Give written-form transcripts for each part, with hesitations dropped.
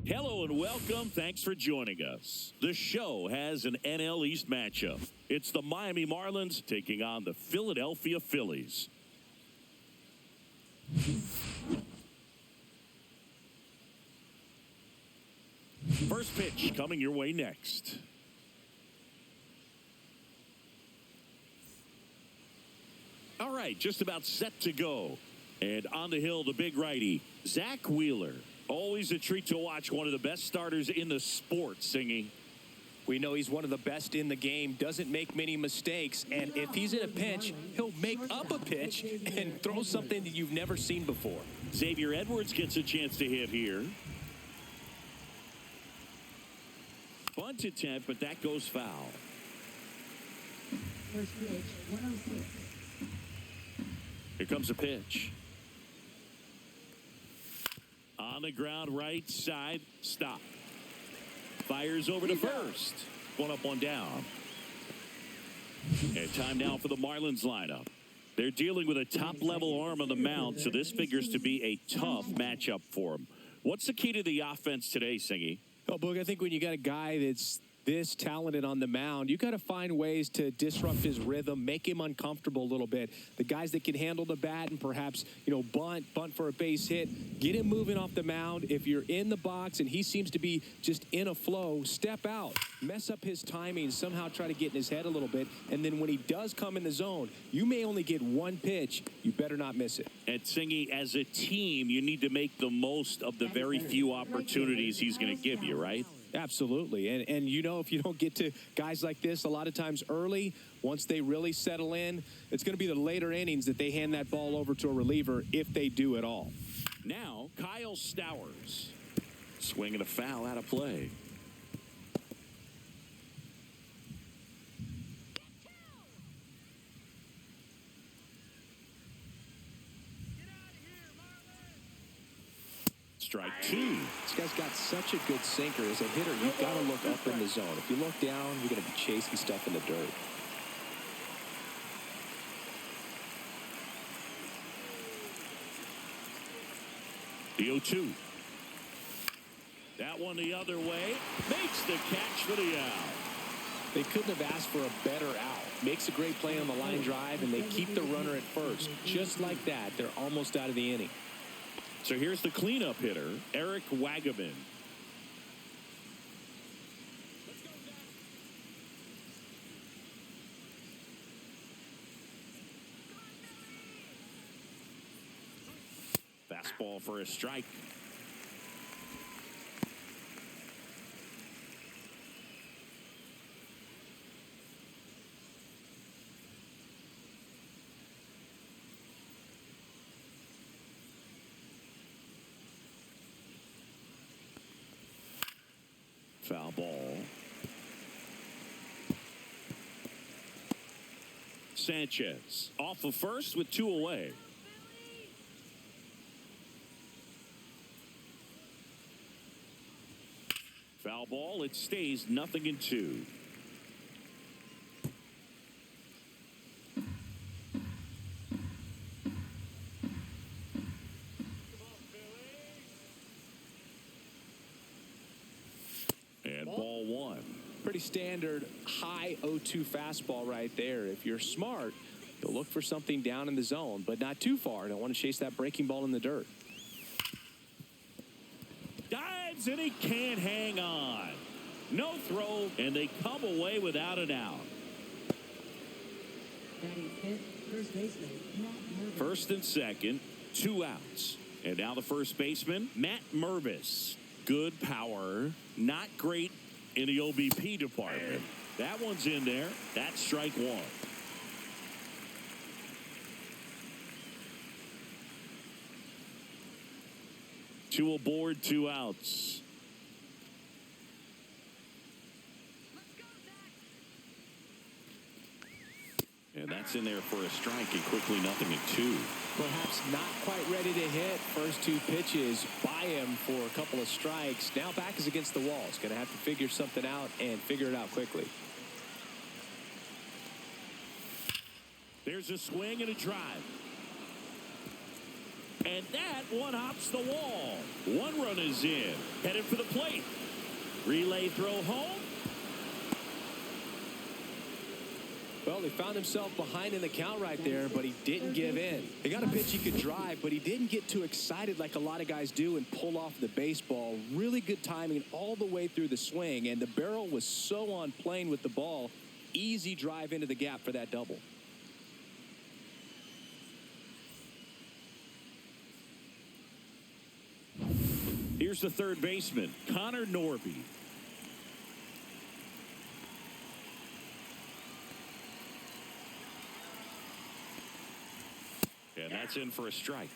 Hello and welcome. Thanks for joining us. The show has an NL East matchup. It's the Miami Marlins taking on the Philadelphia Phillies. First pitch coming your way next. All right, just about set to go. And on the hill, the big righty, Zach Wheeler. Always a treat to watch, one of the best starters in the sport, Singy. We know he's one of the best in the game, doesn't make many mistakes, and if he's in a pinch, he'll make up a pitch and throw something that you've never seen before. Xavier Edwards gets a chance to hit here. Bunt attempt, but that goes foul. First pitch, 106. Here comes a pitch. On the ground, right side, stop. Fires over to first. One up, one down. And time now for the Marlins lineup. They're dealing with a top-level arm on the mound, so this figures to be a tough matchup for them. What's the key to the offense today, Singy? Oh, Boog, I think when you got a guy that's this talented on the mound, you got to find ways to disrupt his rhythm, make him uncomfortable a little bit. The guys that can handle the bat and perhaps, bunt for a base hit, get him moving off the mound. If you're in the box and he seems to be just in a flow, step out, mess up his timing, somehow try to get in his head a little bit. And then when he does come in the zone, you may only get one pitch. You better not miss it. And Singy, as a team, you need to make the most of the very few opportunities he's going to give you, right? Absolutely. And if you don't get to guys like this a lot of times early, once they really settle in, it's going to be the later innings that they hand that ball over to a reliever if they do at all. Now, Kyle Stowers. Swinging a foul out of play. Strike two. This guy's got such a good sinker. As a hitter, you've got to look up in the zone. If you look down, you're going to be chasing stuff in the dirt. The 0-2. That one the other way. Makes the catch for the out. They couldn't have asked for a better out. Makes a great play on the line drive, and they keep the runner at first. Just like that, they're almost out of the inning. So here's the cleanup hitter, Eric Wagaman. Fastball for a strike. Foul ball. Sanchez off of first with two away. Foul ball. It stays 0-2. And ball one. Pretty standard high 0-2 fastball right there. If you're smart, you'll look for something down in the zone, but not too far. Don't want to chase that breaking ball in the dirt. Dives and he can't hang on. No throw, and they come away without an out. Batting fifth, first baseman, Matt Mervis. First and second, 2 outs. And now the first baseman, Matt Mervis. Good power, not great in the OBP department. That one's in there. That's strike one. Two aboard, 2 outs. And that's in there for a strike, and quickly 0-2. Perhaps not quite ready to hit. First 2 pitches by him for a couple of strikes. Now back is against the wall. He's going to have to figure something out and figure it out quickly. There's a swing and a drive. And that one hops the wall. One run is in. Headed for the plate. Relay throw home. Well, he found himself behind in the count right there, but he didn't give in. He got a pitch he could drive, but he didn't get too excited like a lot of guys do and pull off the baseball. Really good timing all the way through the swing, and the barrel was so on plane with the ball. Easy drive into the gap for that double. Here's the third baseman, Connor Norby. And that's in for a strike.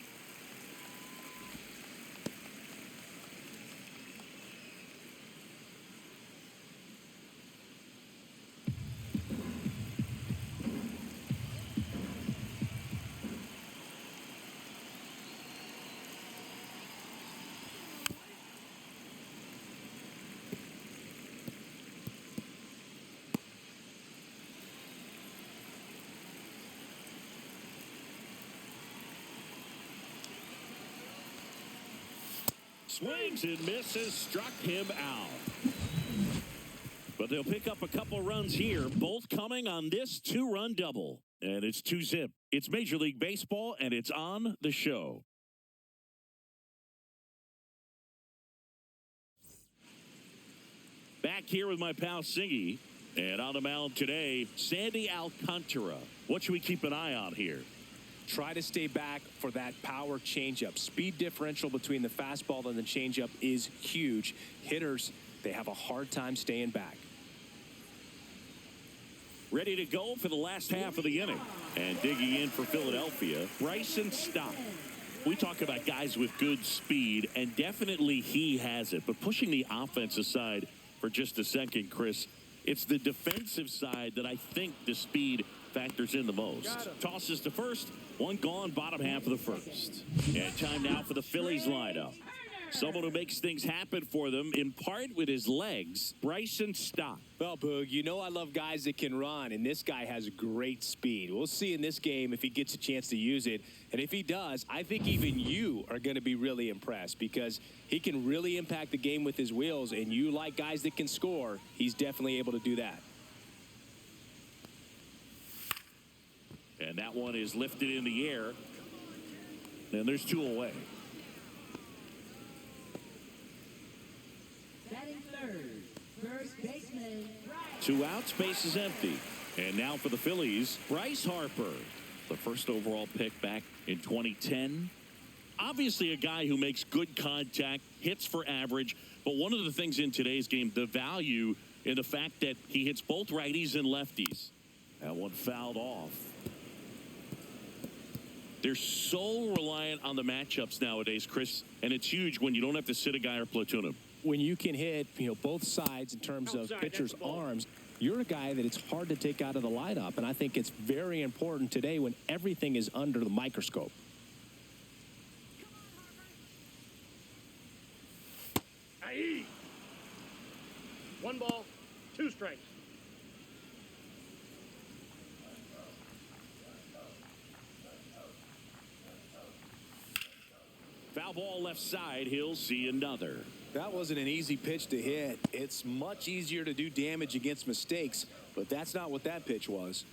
Swings and misses, struck him out. But they'll pick up a couple runs here, both coming on this two-run double. And it's 2-zip. It's Major League Baseball, and it's on the show. Back here with my pal Siggy. And on the mound today, Sandy Alcantara. What should we keep an eye on here? Try to stay back for that power changeup. Speed differential between the fastball and the changeup is huge. Hitters, they have a hard time staying back. Ready to go for the last half of the inning. And digging in for Philadelphia, Bryson Stott. We talk about guys with good speed, and definitely he has it. But pushing the offense aside for just a second, Chris, it's the defensive side that I think the speed factors in the most. Tosses to first. One gone, bottom half of the first. And time now for the Phillies lineup. Someone who makes things happen for them, in part with his legs, Bryson Stott. Well, Boog, you know I love guys that can run, and this guy has great speed. We'll see in this game if he gets a chance to use it. And if he does, I think even you are going to be really impressed because he can really impact the game with his wheels, and you like guys that can score. He's definitely able to do that. And that one is lifted in the air. And there's two away. Batting third, first baseman, Bryce. Two outs, base is empty. And now for the Phillies, Bryce Harper. The first overall pick back in 2010. Obviously a guy who makes good contact, hits for average. But one of the things in today's game, the value in the fact that he hits both righties and lefties. That one fouled off. They're so reliant on the matchups nowadays, Chris, and it's huge when you don't have to sit a guy or platoon him. When you can hit, both sides in terms of pitchers' arms, you're a guy that it's hard to take out of the lineup, and I think it's very important today when everything is under the microscope. Aye. 1 ball, 2 strikes. Foul ball left side. He'll see another. That wasn't an easy pitch to hit. It's much easier to do damage against mistakes, but that's not what that pitch was.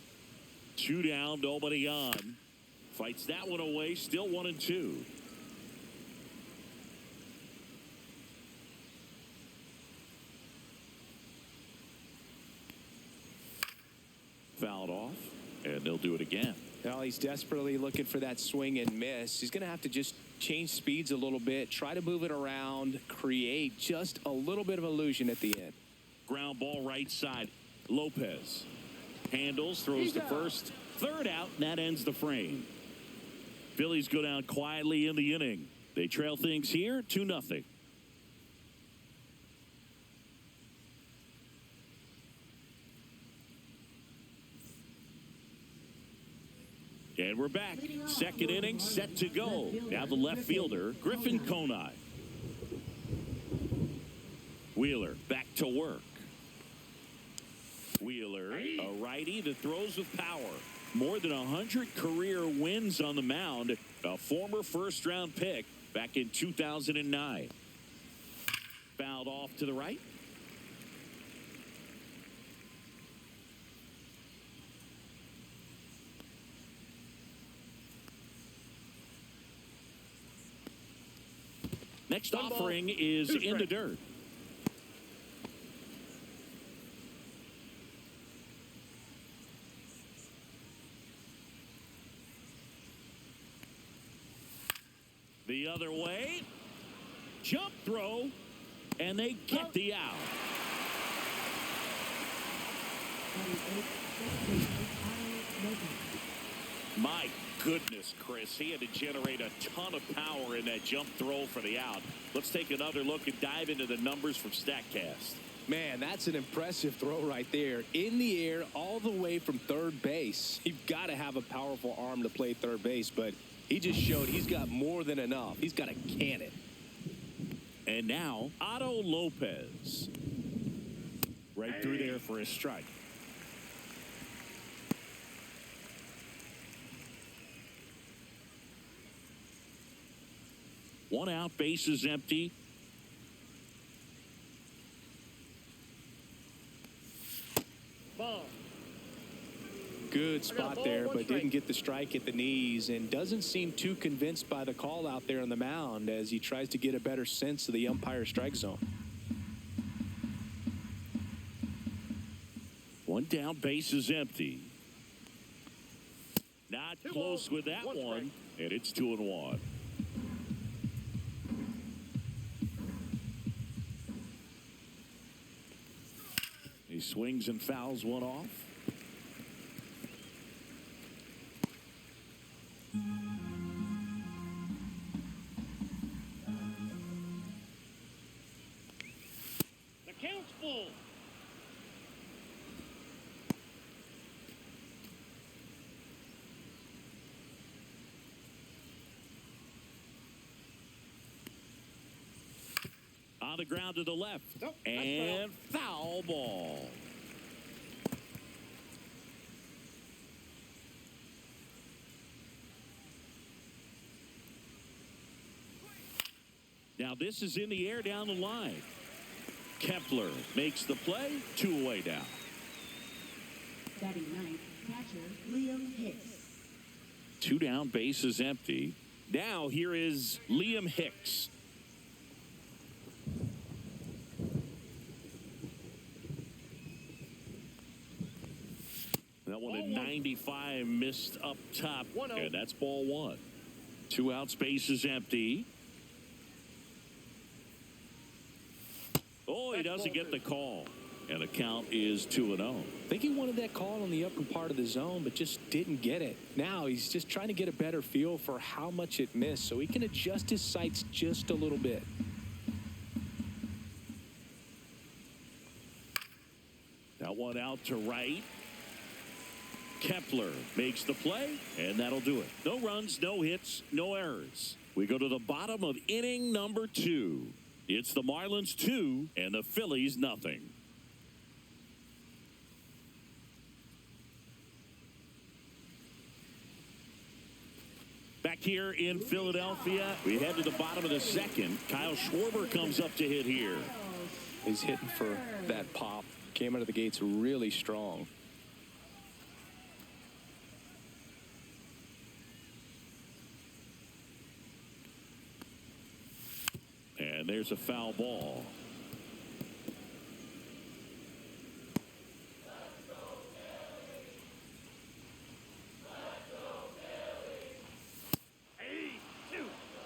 2 down, nobody on. Fights that one away. Still 1-2. Fouled off, and they'll do it again. Well, he's desperately looking for that swing and miss. He's going to have to just change speeds a little bit, try to move it around, create just a little bit of illusion at the end. Ground ball right side. Lopez handles, throws to first. Third out, and that ends the frame. Phillies go down quietly in the inning. They trail things here 2-0. And we're back. Second inning set to go. Now the left fielder, Griffin Conine. Wheeler back to work. Wheeler, a righty that throws with power. More than 100 career wins on the mound. A former first-round pick back in 2009. Fouled off to the right. Next offering is in the dirt. The other way. Jump throw. And they get the out. My goodness, Chris. He had to generate a ton of power in that jump throw for the out. Let's take another look and dive into the numbers from StatCast. Man, that's an impressive throw right there. In the air, all the way from third base. You've got to have a powerful arm to play third base, but he just showed he's got more than enough. He's got a cannon. And now, Otto Lopez. Right through there for a strike. One out, bases empty. Ball. Good spot there, but didn't get the strike at the knees and doesn't seem too convinced by the call out there on the mound as he tries to get a better sense of the umpire's strike zone. One down, bases empty. Not close with that one, and it's 2-1. He swings and fouls one off. The count's full. On the ground to the left. Nope, and foul ball. Now this is in the air down the line. Kepler makes the play. 2 away now. Batting ninth, catcher Liam Hicks. 2 down, bases empty. Now here is Liam Hicks. That one at 95 missed up top. And that's ball 1. 2 outs, bases empty. Oh, he doesn't get the call. And the count is 2-0. I think he wanted that call on the upper part of the zone, but just didn't get it. Now he's just trying to get a better feel for how much it missed so he can adjust his sights just a little bit. That one out to right. Kepler makes the play, and that'll do it. No runs, no hits, no errors. We go to the bottom of inning number 2. It's the Marlins 2 and the Phillies nothing. Back here in Philadelphia, we head to the bottom of the second. Kyle Schwarber comes up to hit here. He's hitting for that pop. Came out of the gates really strong. And there's a foul ball.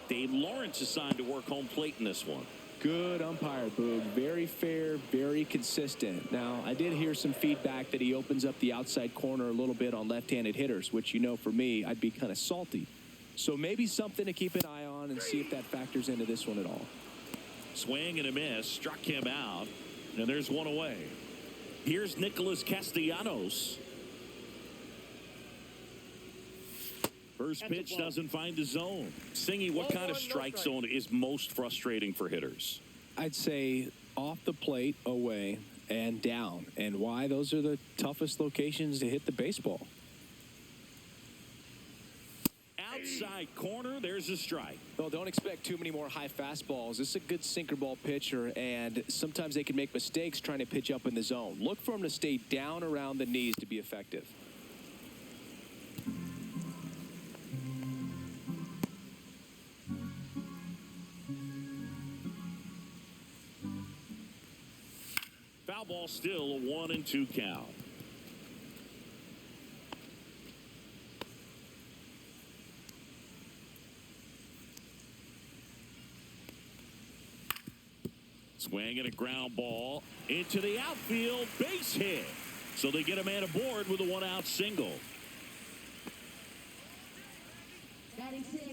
Dave Lawrence assigned to work home plate in this one. Good umpire, Boog. Very fair, very consistent. Now, I did hear some feedback that he opens up the outside corner a little bit on left-handed hitters, which, you know, for me, I'd be kind of salty. So maybe something to keep an eye on and see if that factors into this one at all. Swing and a miss, struck him out, and there's one away. Here's Nicholas Castellanos. First pitch doesn't find the zone. Singy, what kind of strike zone is most frustrating for hitters? I'd say off the plate, away, and down. And why? Those are the toughest locations to hit the baseball. outside corner. There's a strike. Well, don't expect too many more high fastballs. This is a good sinker ball pitcher, and sometimes they can make mistakes trying to pitch up in the zone. Look for him to stay down around the knees to be effective. Foul ball, still a 1-2 count. Swing and a ground ball into the outfield, base hit. So they get a man aboard with a 1-out single. Batting 6,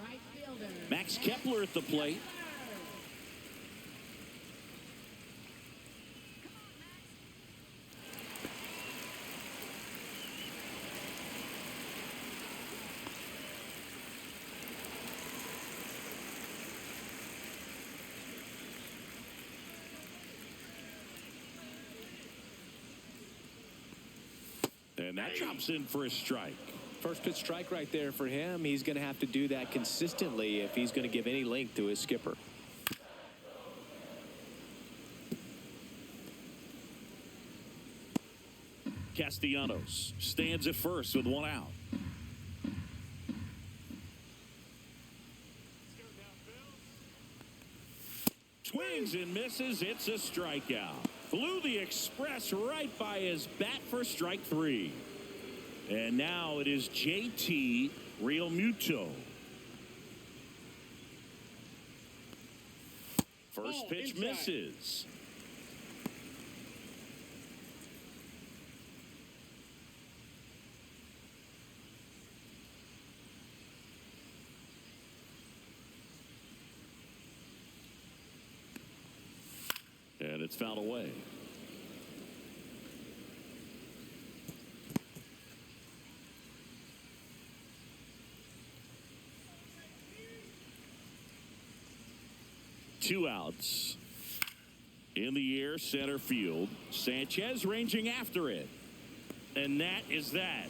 right fielder. Max Kepler at the plate. And that drops in for a strike. First pitch strike right there for him. He's going to have to do that consistently if he's going to give any length to his skipper. Castellanos stands at first with 1 out. Swings and misses. It's a strikeout. Flew the express right by his bat for strike 3. And now it is JT Realmuto. First pitch inside. misses. And it's fouled away. Two outs. In the air, center field. Sanchez ranging after it. And that is that.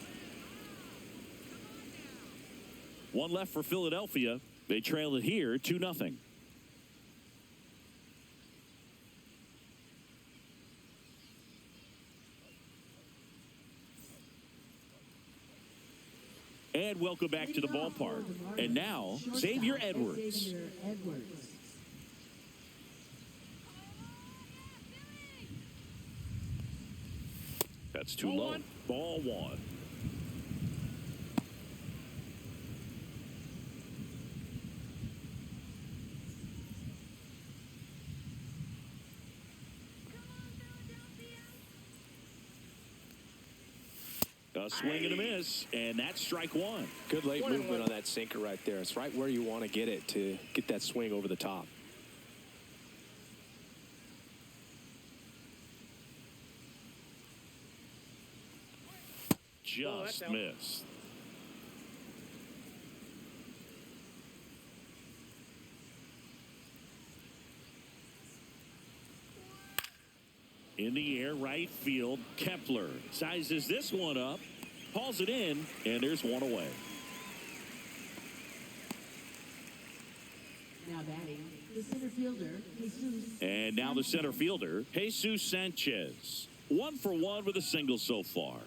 One left for Philadelphia. They trail it here 2-0. And welcome back to the ballpark. And now, Xavier Edwards. Xavier Edwards. That's too low. Ball 1. A swing and a miss, and that's strike 1. Good late movement on that sinker right there. It's right where you want to get it to get that swing over the top. Just missed. In the air, right field, Kepler sizes this one up, hauls it in, and there's one away. Now batting, the center fielder, Jesus. And now the center fielder, Jesus Sanchez. 1 for 1 with a single so far.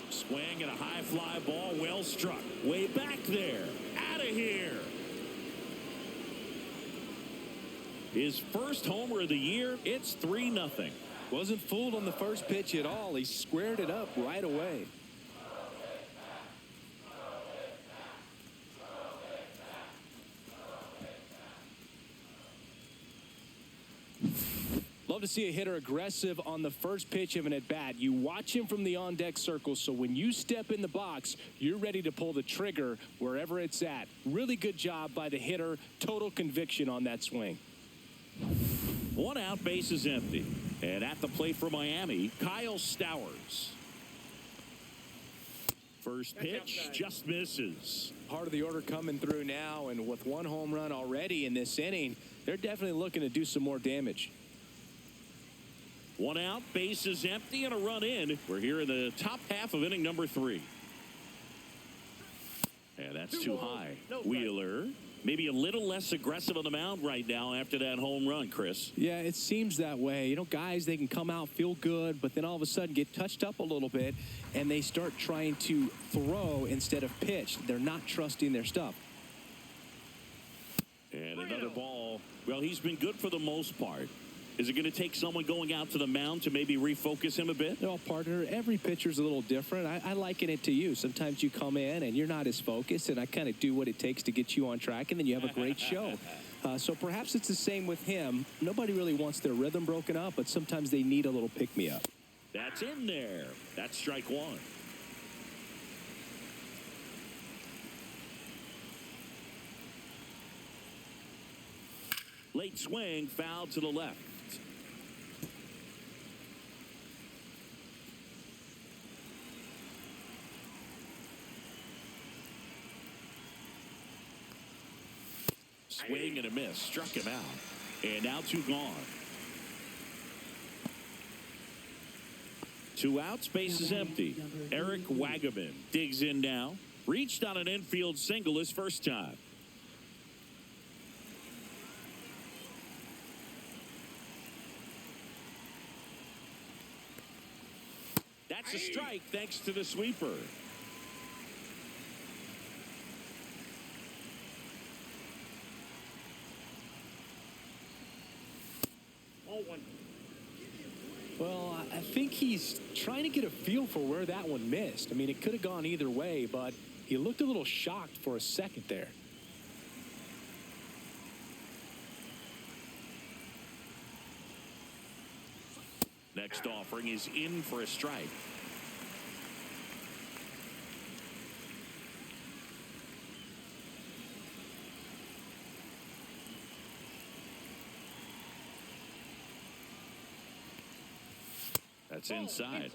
Swing and a high fly ball, well struck. Way back there. Out of here. His first homer of the year. It's 3-0. Wasn't fooled on the first pitch at all. He squared it up right away. Love to see a hitter aggressive on the first pitch of an at-bat. You watch him from the on-deck circle, so when you step in the box, you're ready to pull the trigger wherever it's at. Really good job by the hitter. Total conviction on that swing. 1 out, base is empty. And at the plate for Miami, Kyle Stowers. First pitch just misses. Part of the order coming through now, and with 1 home run already in this inning, they're definitely looking to do some more damage. One out, base is empty, and a run in. We're here in the top half of inning number 3. And that's too high. Wheeler, maybe a little less aggressive on the mound right now after that home run, Chris. Yeah, it seems that way. You know, guys, they can come out, feel good, but then all of a sudden get touched up a little bit, and they start trying to throw instead of pitch. They're not trusting their stuff. And another ball. Well, he's been good for the most part. Is it going to take someone going out to the mound to maybe refocus him a bit? No, partner, every pitcher's a little different. I liken it to you. Sometimes you come in and you're not as focused, and I kind of do what it takes to get you on track, and then you have a great show. So perhaps it's the same with him. Nobody really wants their rhythm broken up, but sometimes they need a little pick-me-up. That's in there. That's strike 1. Late swing, foul to the left. Swing and a miss. Struck him out. And now 2 gone. 2 outs. Base is empty. Eric Wagaman digs in now. Reached on an infield single his first time. That's a strike thanks to the sweeper. Well, I think he's trying to get a feel for where that one missed. I mean, it could have gone either way, but he looked a little shocked for a second there. Next offering is in for a strike. That's inside.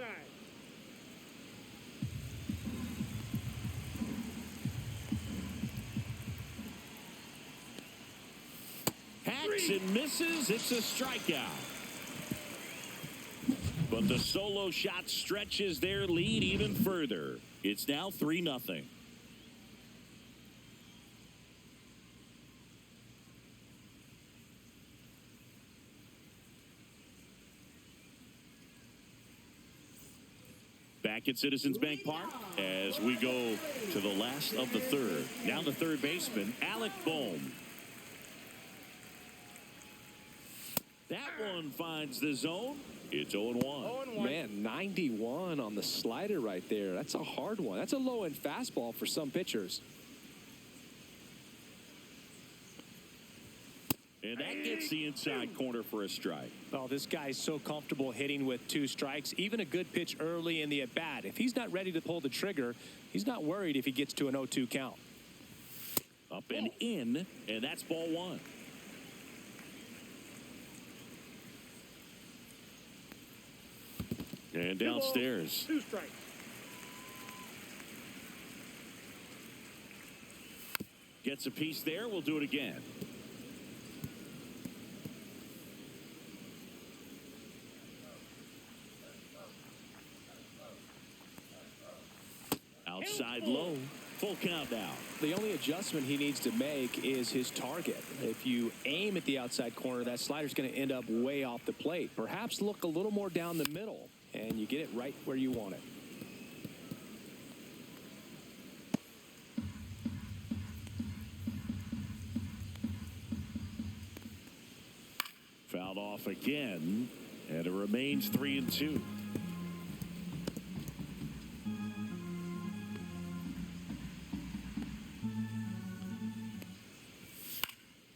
Hacks and misses. It's a strikeout. But the solo shot stretches their lead even further. It's now 3-0. Back at Citizens Bank Park as we go to the last of the third. Now the third baseman, Alec Bohm. That one finds the zone. It's 0-1. Man, 91 on the slider right there. That's a hard one. That's a low-end fastball for some pitchers. And that gets the inside corner for a strike. Oh, this guy's so comfortable hitting with 2 strikes. Even a good pitch early in the at-bat. If he's not ready to pull the trigger, he's not worried if he gets to an 0-2 count. Up and in, and that's ball 1. And downstairs. 2 strikes. Gets a piece there. We'll do it again. Outside low. Full count now. The only adjustment he needs to make is his target. If you aim at the outside corner, that slider's going to end up way off the plate. Perhaps look a little more down the middle, and you get it right where you want it. Fouled off again, and it remains 3-2.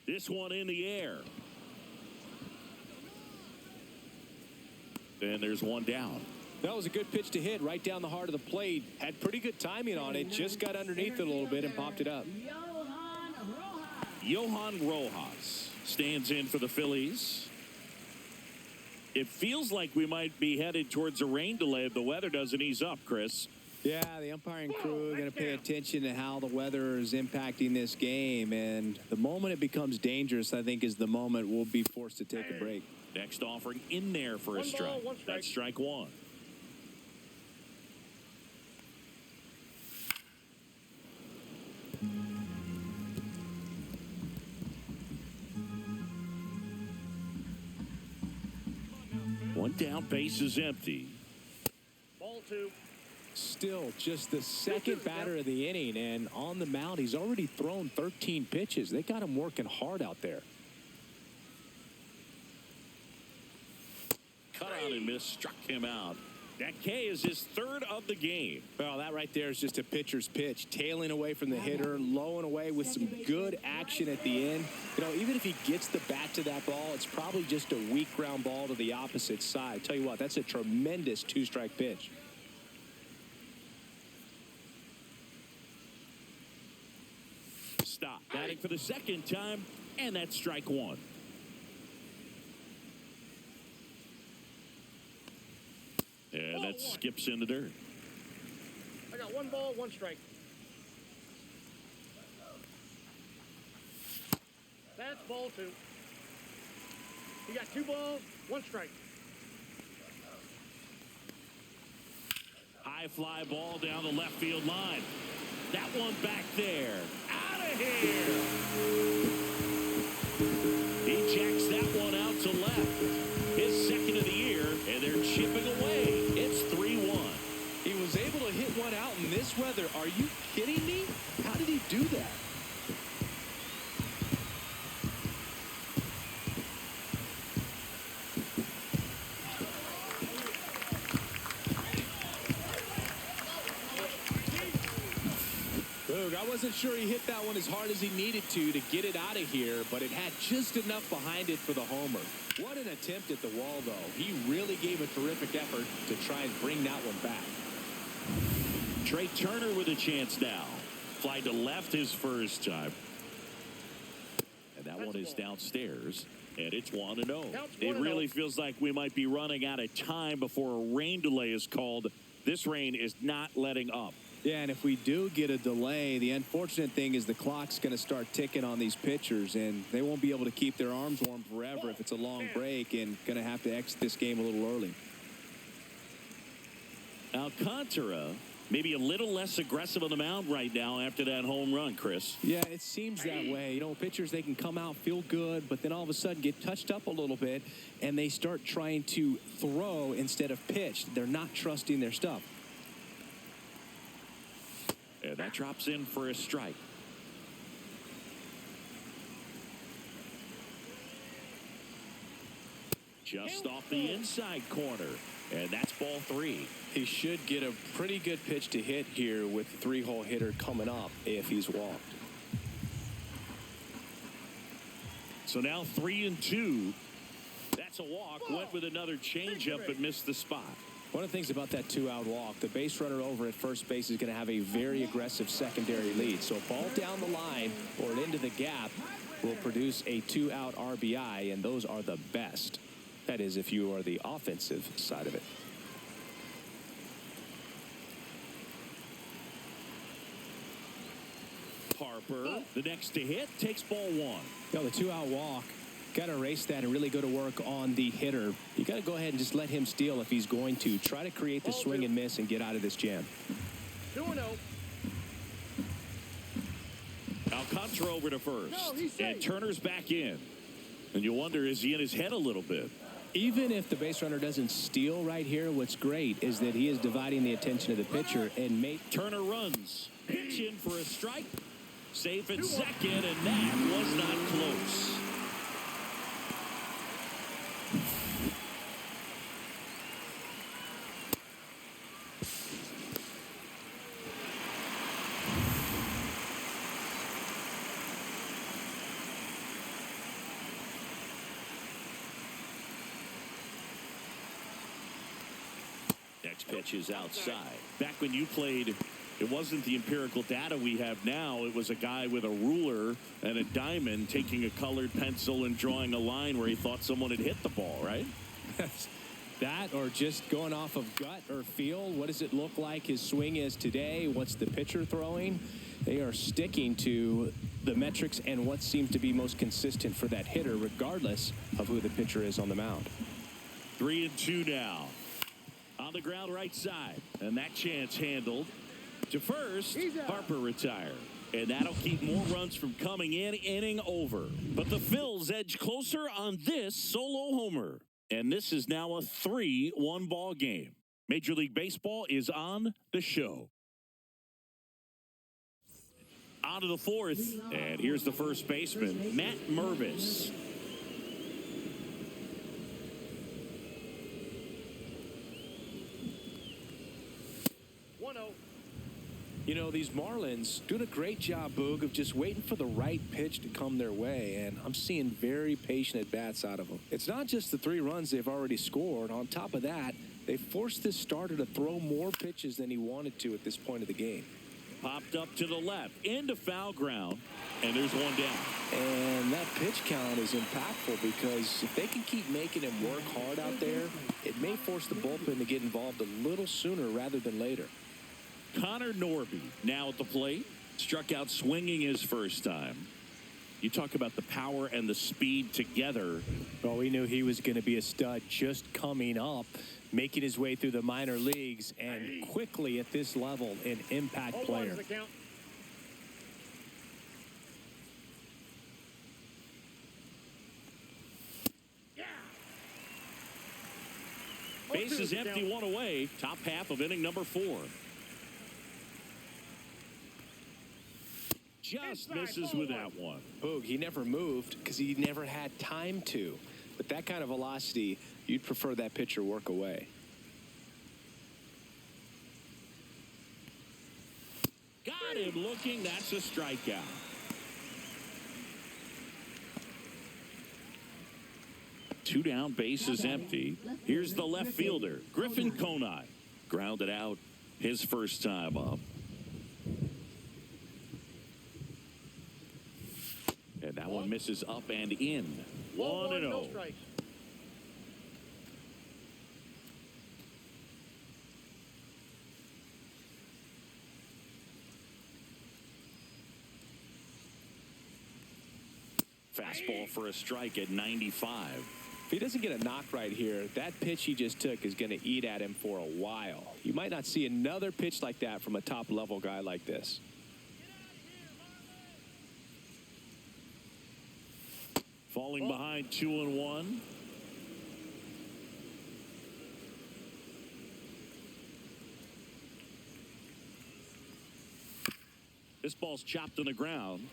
This one in the air. And there's one down. That was a good pitch to hit right down the heart of the plate. Had pretty good timing on it. Just got underneath it a little bit and popped it up. Johan Rojas stands in for the Phillies. It feels like we might be headed towards a rain delay if the weather doesn't ease up, Chris. Yeah, the umpiring crew are going to pay attention to how the weather is impacting this game. And the moment it becomes dangerous, I think, is the moment we'll be forced to take a break. Next offering in there for a strike. That's strike one. One down, base is empty. Ball 2. Still just the second batter of the inning, and on the mound, he's already thrown 13 pitches. They got him working hard out there. Cut on and miss, struck him out. That K is his third of the game. Well, that right there is just a pitcher's pitch, tailing away from the hitter, low and away with some good action at the end. You know, even if he gets the bat to that ball, it's probably just a weak ground ball to the opposite side. Tell you what, that's a tremendous two-strike pitch. Stop. Batting for the second time, and that's strike one. And that skips in the dirt. I got 1 ball, 1 strike. That's ball 2. You got 2 balls, 1 strike. High fly ball down the left field line. That one back there. Out of here. He jacks that one out to left. His second of the year, and they're chipping away. It's 3-1. He was able to hit one out in this weather. Are you kidding me? How did he do that? I wasn't sure he hit that one as hard as he needed to get it out of here, but it had just enough behind it for the homer. What an attempt at the wall, though. He really gave a terrific effort to try and bring that one back. Trey Turner with a chance now. Fly to left his first time. And that one is downstairs, and it's 1-0. It really feels like we might be running out of time before a rain delay is called. This rain is not letting up. Yeah, and if we do get a delay, the unfortunate thing is the clock's going to start ticking on these pitchers, and they won't be able to keep their arms warm forever if it's a long break, and going to have to exit this game a little early. Alcantara maybe a little less aggressive on the mound right now after that home run, Chris. Yeah, it seems that way. You know, pitchers, they can come out, feel good, but then all of a sudden get touched up a little bit, and they start trying to throw instead of pitch. They're not trusting their stuff. And that drops in for a strike. Just off the inside corner. And that's ball 3. He should get a pretty good pitch to hit here with the 3-hole hitter coming up if he's walked. So now 3-2. That's a walk. Went with another changeup but missed the spot. One of the things about that 2-out walk, the base runner over at first base is going to have a very aggressive secondary lead. So a ball down the line or into the gap will produce a 2-out RBI, and those are the best. That is, if you are the offensive side of it. Harper, the next to hit, takes ball 1. You know, the 2-out walk, got to erase that and really go to work on the hitter. You got to go ahead and just let him steal if he's going to. Try to create the swing and miss and get out of this jam. 2-0. Alcantara over to first. And Turner's back in. And you wonder, is he in his head a little bit? Even if the base runner doesn't steal right here, what's great is that he is dividing the attention of the pitcher and Turner runs. Pitch in for a strike. Safe at second, and that was not close. Next pitch is outside. Back when you played, it wasn't the empirical data we have now. It was a guy with a ruler and a diamond taking a colored pencil and drawing a line where he thought someone had hit the ball, right? That or just going off of gut or feel? What does it look like his swing is today? What's the pitcher throwing? They are sticking to the metrics and what seems to be most consistent for that hitter, regardless of who the pitcher is on the mound. 3-2 now. On the ground right side. And that chance handled. To first, Harper retired. And that'll keep more runs from coming in, inning over. But the Phils edge closer on this solo homer. And this is now a 3-1 ball game. Major League Baseball is on the show. On to the fourth. And here's the first baseman, Matt Mervis. You know, these Marlins doing a great job, Boog, of just waiting for the right pitch to come their way, and I'm seeing very patient at-bats out of them. It's not just the 3 runs they've already scored. On top of that, they forced this starter to throw more pitches than he wanted to at this point of the game. Popped up to the left, into foul ground, and there's one down. And that pitch count is impactful because if they can keep making him work hard out there, it may force the bullpen to get involved a little sooner rather than later. Connor Norby now at the plate. Struck out swinging his first time. You talk about the power and the speed together. Well, we knew he was going to be a stud just coming up, making his way through the minor leagues, and quickly at this level, an impact player. Base is empty, 1 away. Top half of inning number 4. Just misses with that one. Boog, he never moved because he never had time to. But that kind of velocity, you'd prefer that pitcher work away. Got him looking. That's a strikeout. Two down, base is empty. Here's the left fielder, Griffin Conine. Grounded out his first time up. And that one misses up and in. 1-0. Fastball for a strike at 95. If he doesn't get a knock right here, that pitch he just took is going to eat at him for a while. You might not see another pitch like that from a top-level guy like this. Falling behind 2-1. This ball's chopped on the ground.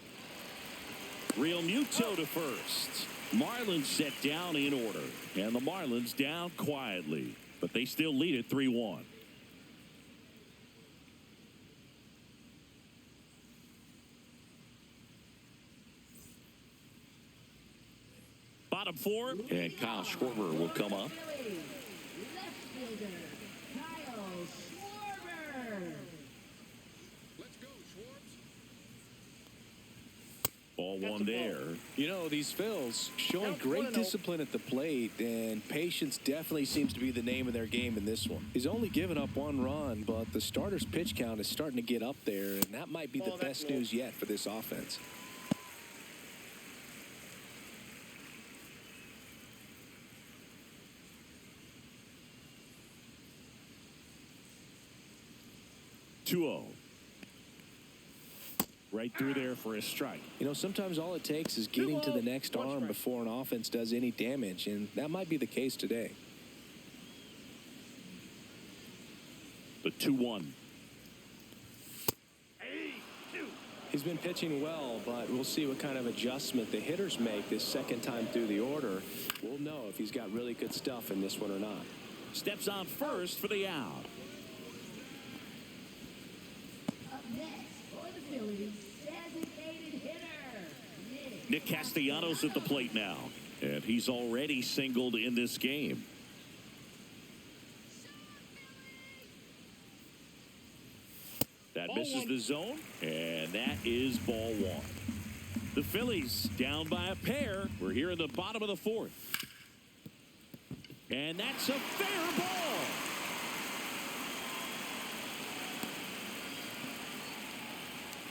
Real Muto to first. Marlins set down in order. And the Marlins down quietly. But they still lead it 3-1. Bottom 4, and Kyle Schwarber will come up. Left fielder, Kyle Schwarber. Let's go, Schwartz. Ball one there. You know, these Phils showing great discipline at the plate, and patience definitely seems to be the name of their game in this one. He's only given up 1 run, but the starter's pitch count is starting to get up there, and that might be the best news yet for this offense. Right through there for a strike. You know, sometimes all it takes is getting to the next arm before an offense does any damage, and that might be the case today. The 2-1. He's been pitching well, but we'll see what kind of adjustment the hitters make this second time through the order. We'll know if he's got really good stuff in this one or not. Steps on first for the out. Up next for the Phillies, designated hitter, Nick Castellanos at the plate now. And he's already singled in this game. That misses the zone, and that is ball 1. The Phillies down by a pair. We're here in the bottom of the 4th. And that's a fair ball.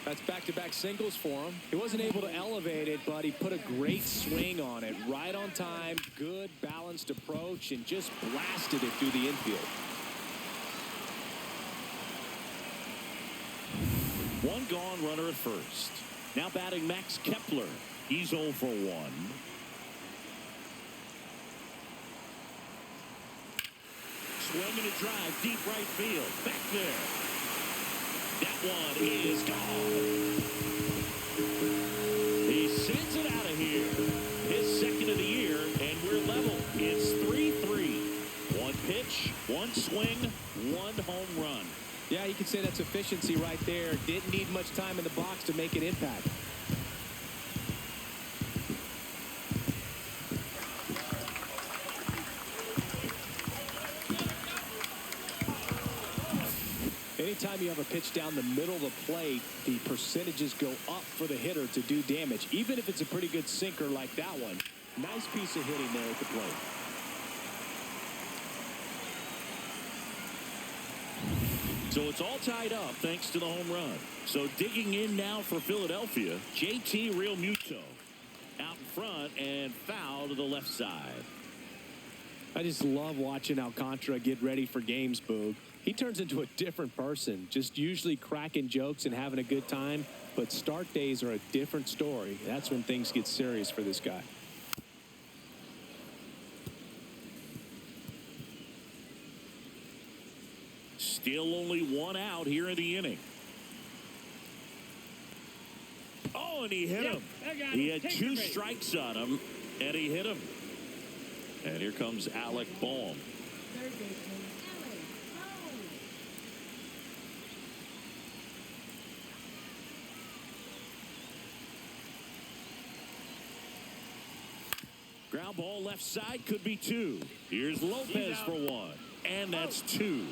That's back-to-back singles for him. He wasn't able to elevate it, but he put a great swing on it. Right on time, good balanced approach, and just blasted it through the infield. One gone, runner at first. Now batting Max Kepler. He's 0 for 1. Swinging a drive, deep right field. Back there. That one is gone. He sends it out of here. His second of the year, and we're level. It's 3-3. One pitch, one swing, one home run. Yeah, you could say that's efficiency right there. Didn't need much time in the box to make an impact. Anytime you have a pitch down the middle of the plate, the percentages go up for the hitter to do damage, even if it's a pretty good sinker like that one. Nice piece of hitting there at the plate. So it's all tied up thanks to the home run. So digging in now for Philadelphia, JT Realmuto out in front and foul to the left side. I just love watching Alcantara get ready for games, Boog. He turns into a different person, just usually cracking jokes and having a good time. But start days are a different story. That's when things get serious for this guy. Still only one out here in the inning. Oh, and he hit him. He had two strikes on him, and he hit him. And here comes Alec Bohm. Third baseman, Alec Bohm. Ground ball left side, could be two. Here's Lopez for one. And that's two.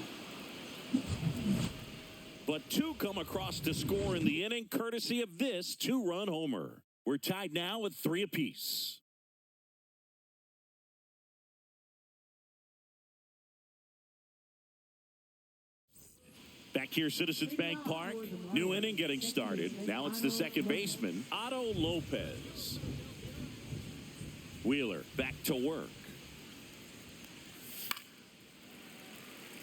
But two come across to score in the inning, courtesy of this two-run homer. We're tied now at 3 apiece. Back here, Citizens Bank Park. New inning getting started. Now it's the second baseman, Otto Lopez. Wheeler back to work.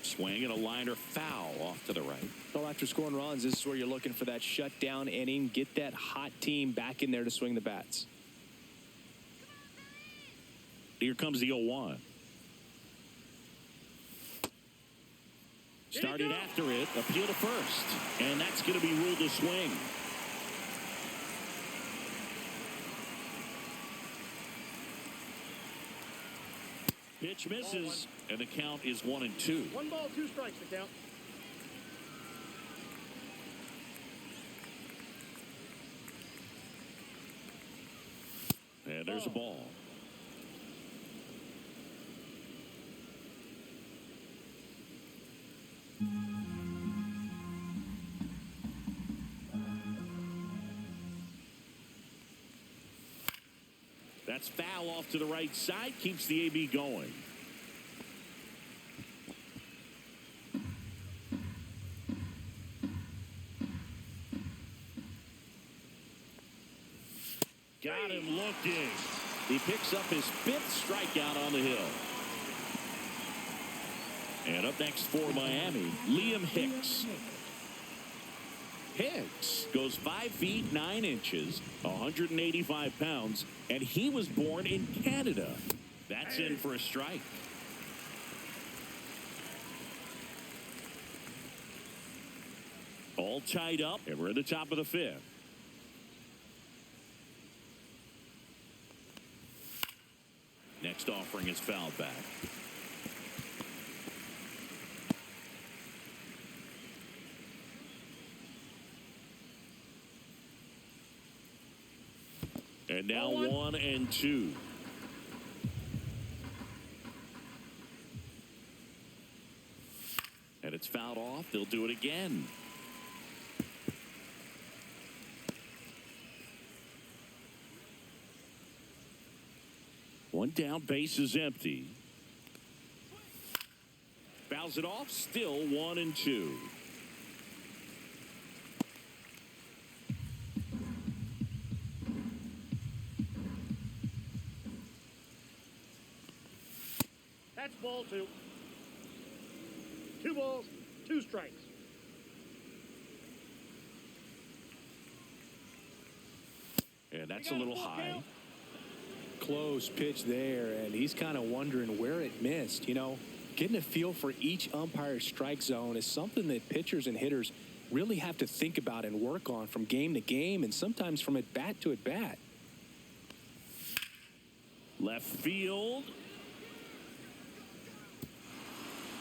Swing and a liner foul off to the right. Well, after scoring runs, this is where you're looking for that shutdown inning. Get that hot team back in there to swing the bats. Here comes the 0-1. Started after it, appeal to first. And that's going to be ruled a swing. Pitch misses, and the count is 1-2. 1 ball, 2 strikes to count. And there's a ball. That's foul off to the right side, keeps the AB going. Got him looking. He picks up his 5th strikeout on the hill. And up next for Miami, Liam Hicks. Hicks goes 5 feet 9 inches, 185 pounds, and he was born in Canada. That's in for a strike. All tied up, and we're at the top of the 5th. Next offering is fouled back. And now 1-2. And it's fouled off. They'll do it again. One down, base is empty. Fouls it off. Still 1-2. That's ball two. 2 balls, 2 strikes. And that's a little high. Close pitch there, and he's kind of wondering where it missed. You know, getting a feel for each umpire's strike zone is something that pitchers and hitters really have to think about and work on from game to game and sometimes from at bat to at bat. Left field.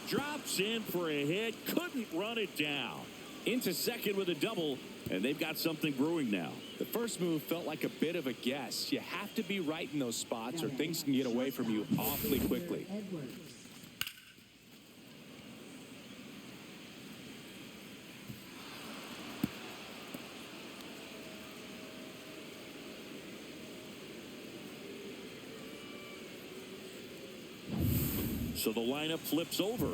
Drops in for a hit. Couldn't run it down. Into second with a double, and they've got something brewing now. The first move felt like a bit of a guess. You have to be right in those spots or things can get away from you awfully quickly. So the lineup flips over,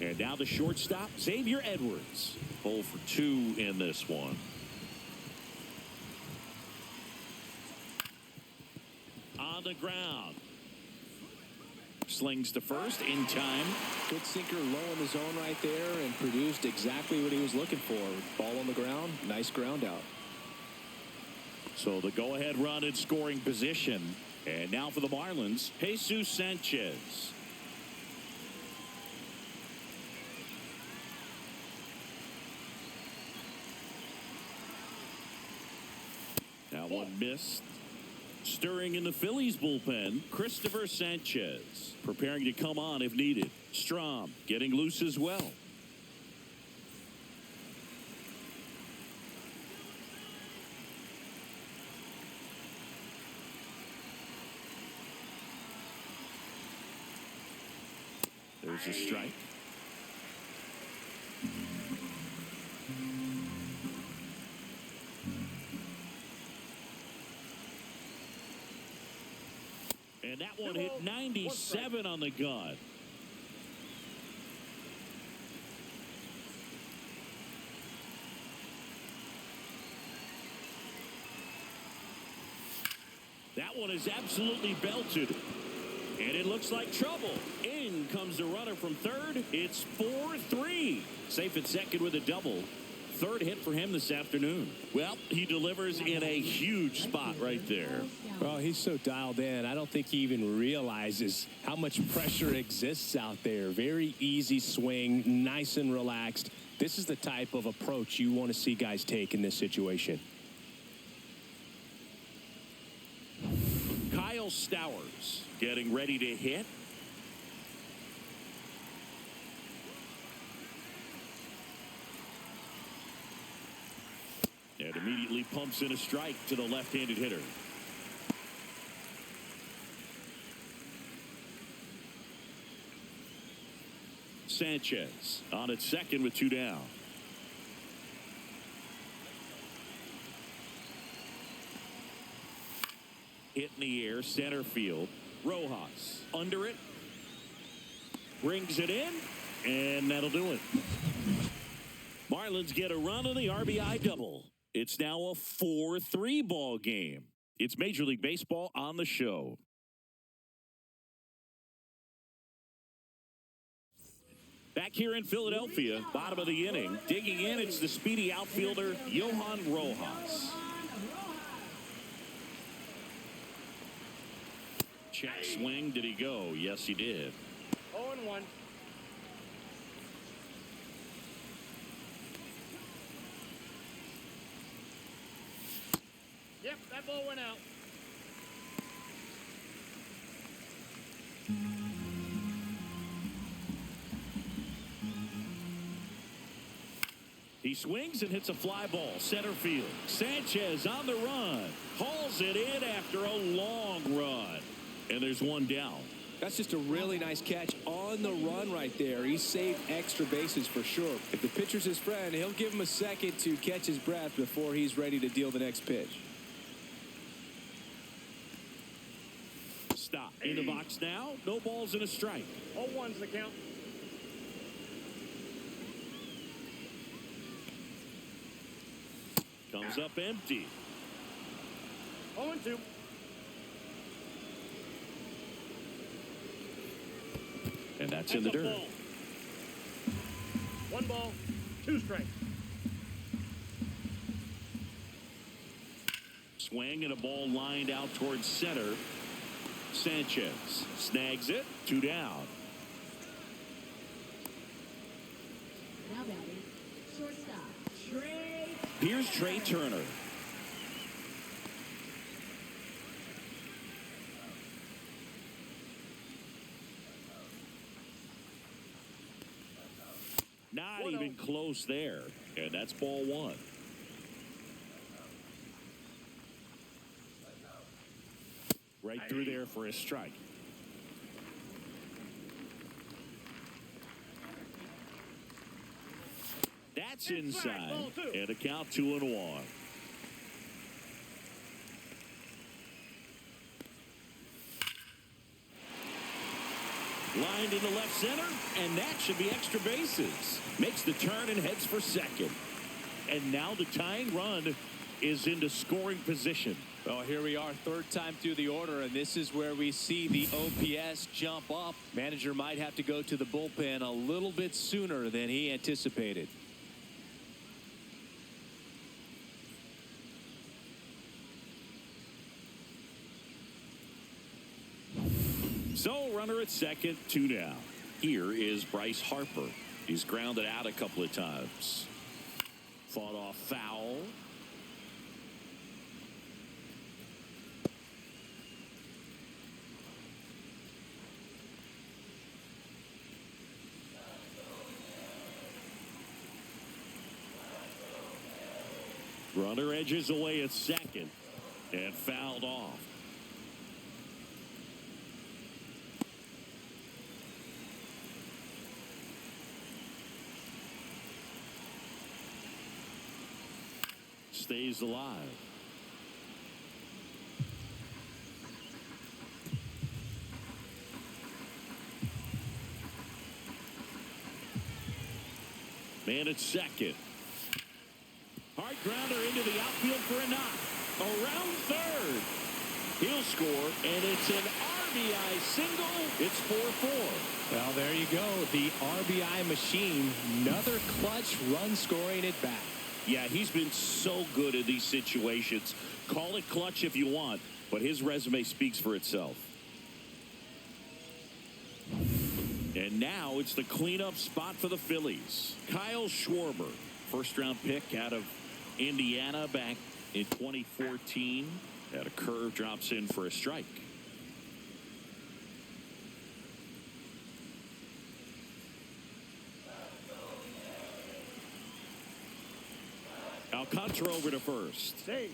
and now the shortstop, Xavier Edwards. 0 for 2 in this one. On the ground. Slings to first in time. Good sinker low in the zone right there and produced exactly what he was looking for. Ball on the ground, nice ground out. So the go-ahead run in scoring position. And now for the Marlins, Jesus Sanchez. Now one missed. Stirring in the Phillies bullpen, Christopher Sanchez preparing to come on if needed. Strom getting loose as well. There's a strike. And that one hit 97 on the gun. That one is absolutely belted. And it looks like trouble. In comes the runner from third. It's 4-3. Safe at second with a double. Third hit for him this afternoon. Well, he delivers in a huge spot right there. Well, he's so dialed in. I don't think he even realizes how much pressure exists out there. Very easy swing, nice and relaxed. This is the type of approach you want to see guys take in this situation. Kyle Stowers getting ready to hit. And immediately pumps in a strike to the left-handed hitter. Sanchez on at second with 2 down. Hit in the air, center field. Rojas under it. Brings it in, and that'll do it. Marlins get a run on the RBI double. It's now a 4-3 ball game. It's Major League Baseball on the show. Back here in Philadelphia, bottom of the inning. Digging in, it's the speedy outfielder, Johan Rojas. Check swing. Did he go? Yes, he did. 0-1. Yep, that ball went out. He swings and hits a fly ball, center field. Sanchez on the run. Hauls it in after a long run. And there's one down. That's just a really nice catch on the run right there. He saved extra bases for sure. If the pitcher's his friend, he'll give him a second to catch his breath before he's ready to deal the next pitch. Stop. In the box now. No balls and a strike. 0-1's the count. Comes up empty. 0-2. And that's in the a dirt. ball. 1 ball, 2 strikes. Swing and a ball lined out towards center. Sanchez snags it. 2 down. Now batting, shortstop, Trey. Here's Trey Turner. Not even close there. And that's ball 1. Right through there for a strike. That's inside. And a count 2-1. Lined into left center, and that should be extra bases. Makes the turn and heads for second. And now the tying run is into scoring position. Well, here we are, 3rd time through the order, and this is where we see the OPS jump up. Manager might have to go to the bullpen a little bit sooner than he anticipated. So, runner at second, 2 down. Here is Bryce Harper. He's grounded out a couple of times. Fought off foul. Runner edges away at second and fouled off. Stays alive. Man at second. Hard grounder into the outfield for a knock. Around third. He'll score, and it's an RBI single. It's 4-4. Well, there you go. The RBI machine. Another clutch run scoring at bat. Yeah, he's been so good in these situations. Call it clutch if you want, but his resume speaks for itself. And now it's the cleanup spot for the Phillies. Kyle Schwarber, first-round pick out of Indiana back in 2014. That a curve drops in for a strike. Alcantara over to first. Save.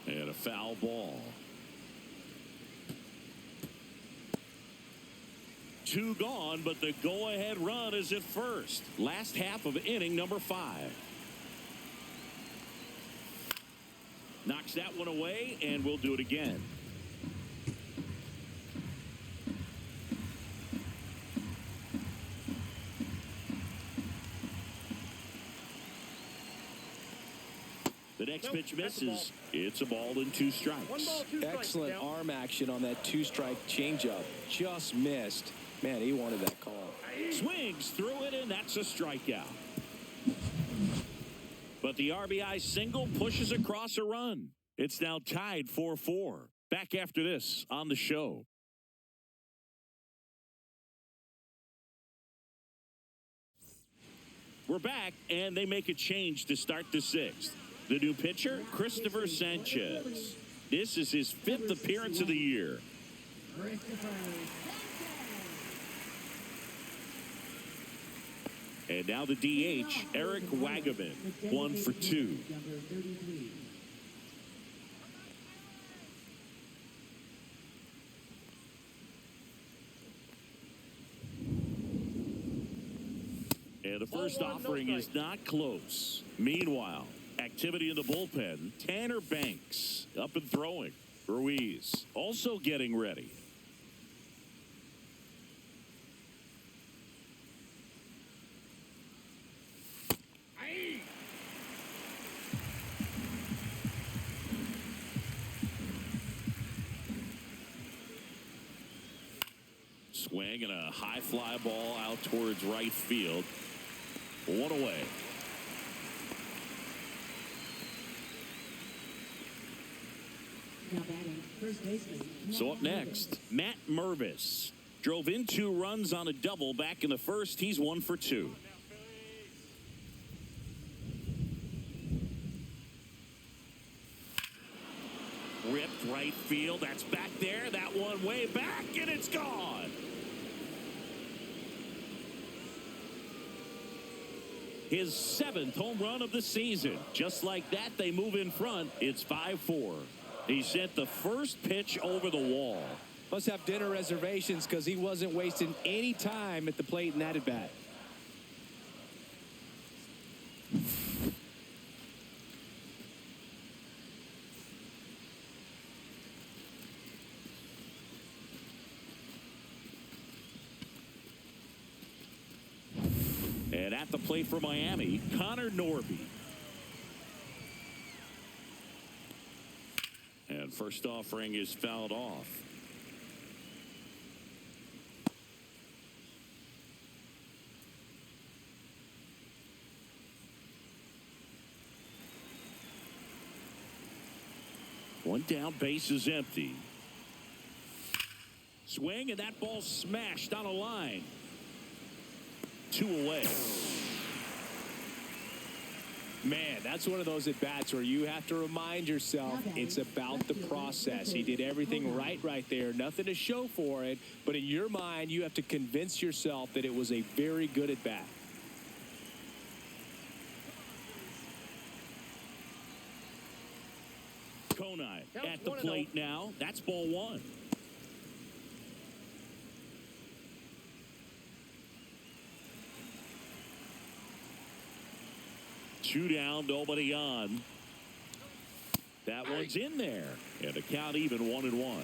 And a foul ball. 2 gone, but the go-ahead run is at first. Last half of inning number 5. Knocks that one away, and we'll do it again. The next pitch misses. It's a ball and 2 strikes. 1 ball, 2 strikes. Excellent Down. arm action on that 2-strike changeup. Just missed. Man, he wanted that call. Swings through it, and that's a strikeout. But the RBI single pushes across a run. It's now tied 4-4. Back after this on the show. We're back, and they make a change to start the 6th. The new pitcher, Christopher Sanchez. This is his 5th appearance of the year. Christopher Sanchez. And now the DH, Eric Wagaman, 1 for 2. Number 33. And the first offering is not close. Meanwhile, activity in the bullpen. Tanner Banks up and throwing. Ruiz also getting ready. Swing and a high fly ball out towards right field. One away. Now batting, first baseman. So up next, Matt Mervis. Drove in 2 runs on a double back in the first. He's 1 for 2. Ripped right field. That's back there. That one way back, and it's gone. His 7th home run of the season. Just like that, they move in front. It's 5-4. He sent the first pitch over the wall. Must have dinner reservations because he wasn't wasting any time at the plate in that at bat. And at the plate for Miami, Connor Norby. And first offering is fouled off. One down, base is empty. Swing, and that ball smashed on a line. 2 away. Man, that's one of those at-bats where you have to remind yourself it's about the process. He did everything right there. Nothing to show for it. But in your mind, you have to convince yourself that it was a very good at-bat. Conine at the plate now. That's ball 1. Two down, nobody on. That one's in there. And the count even 1-1.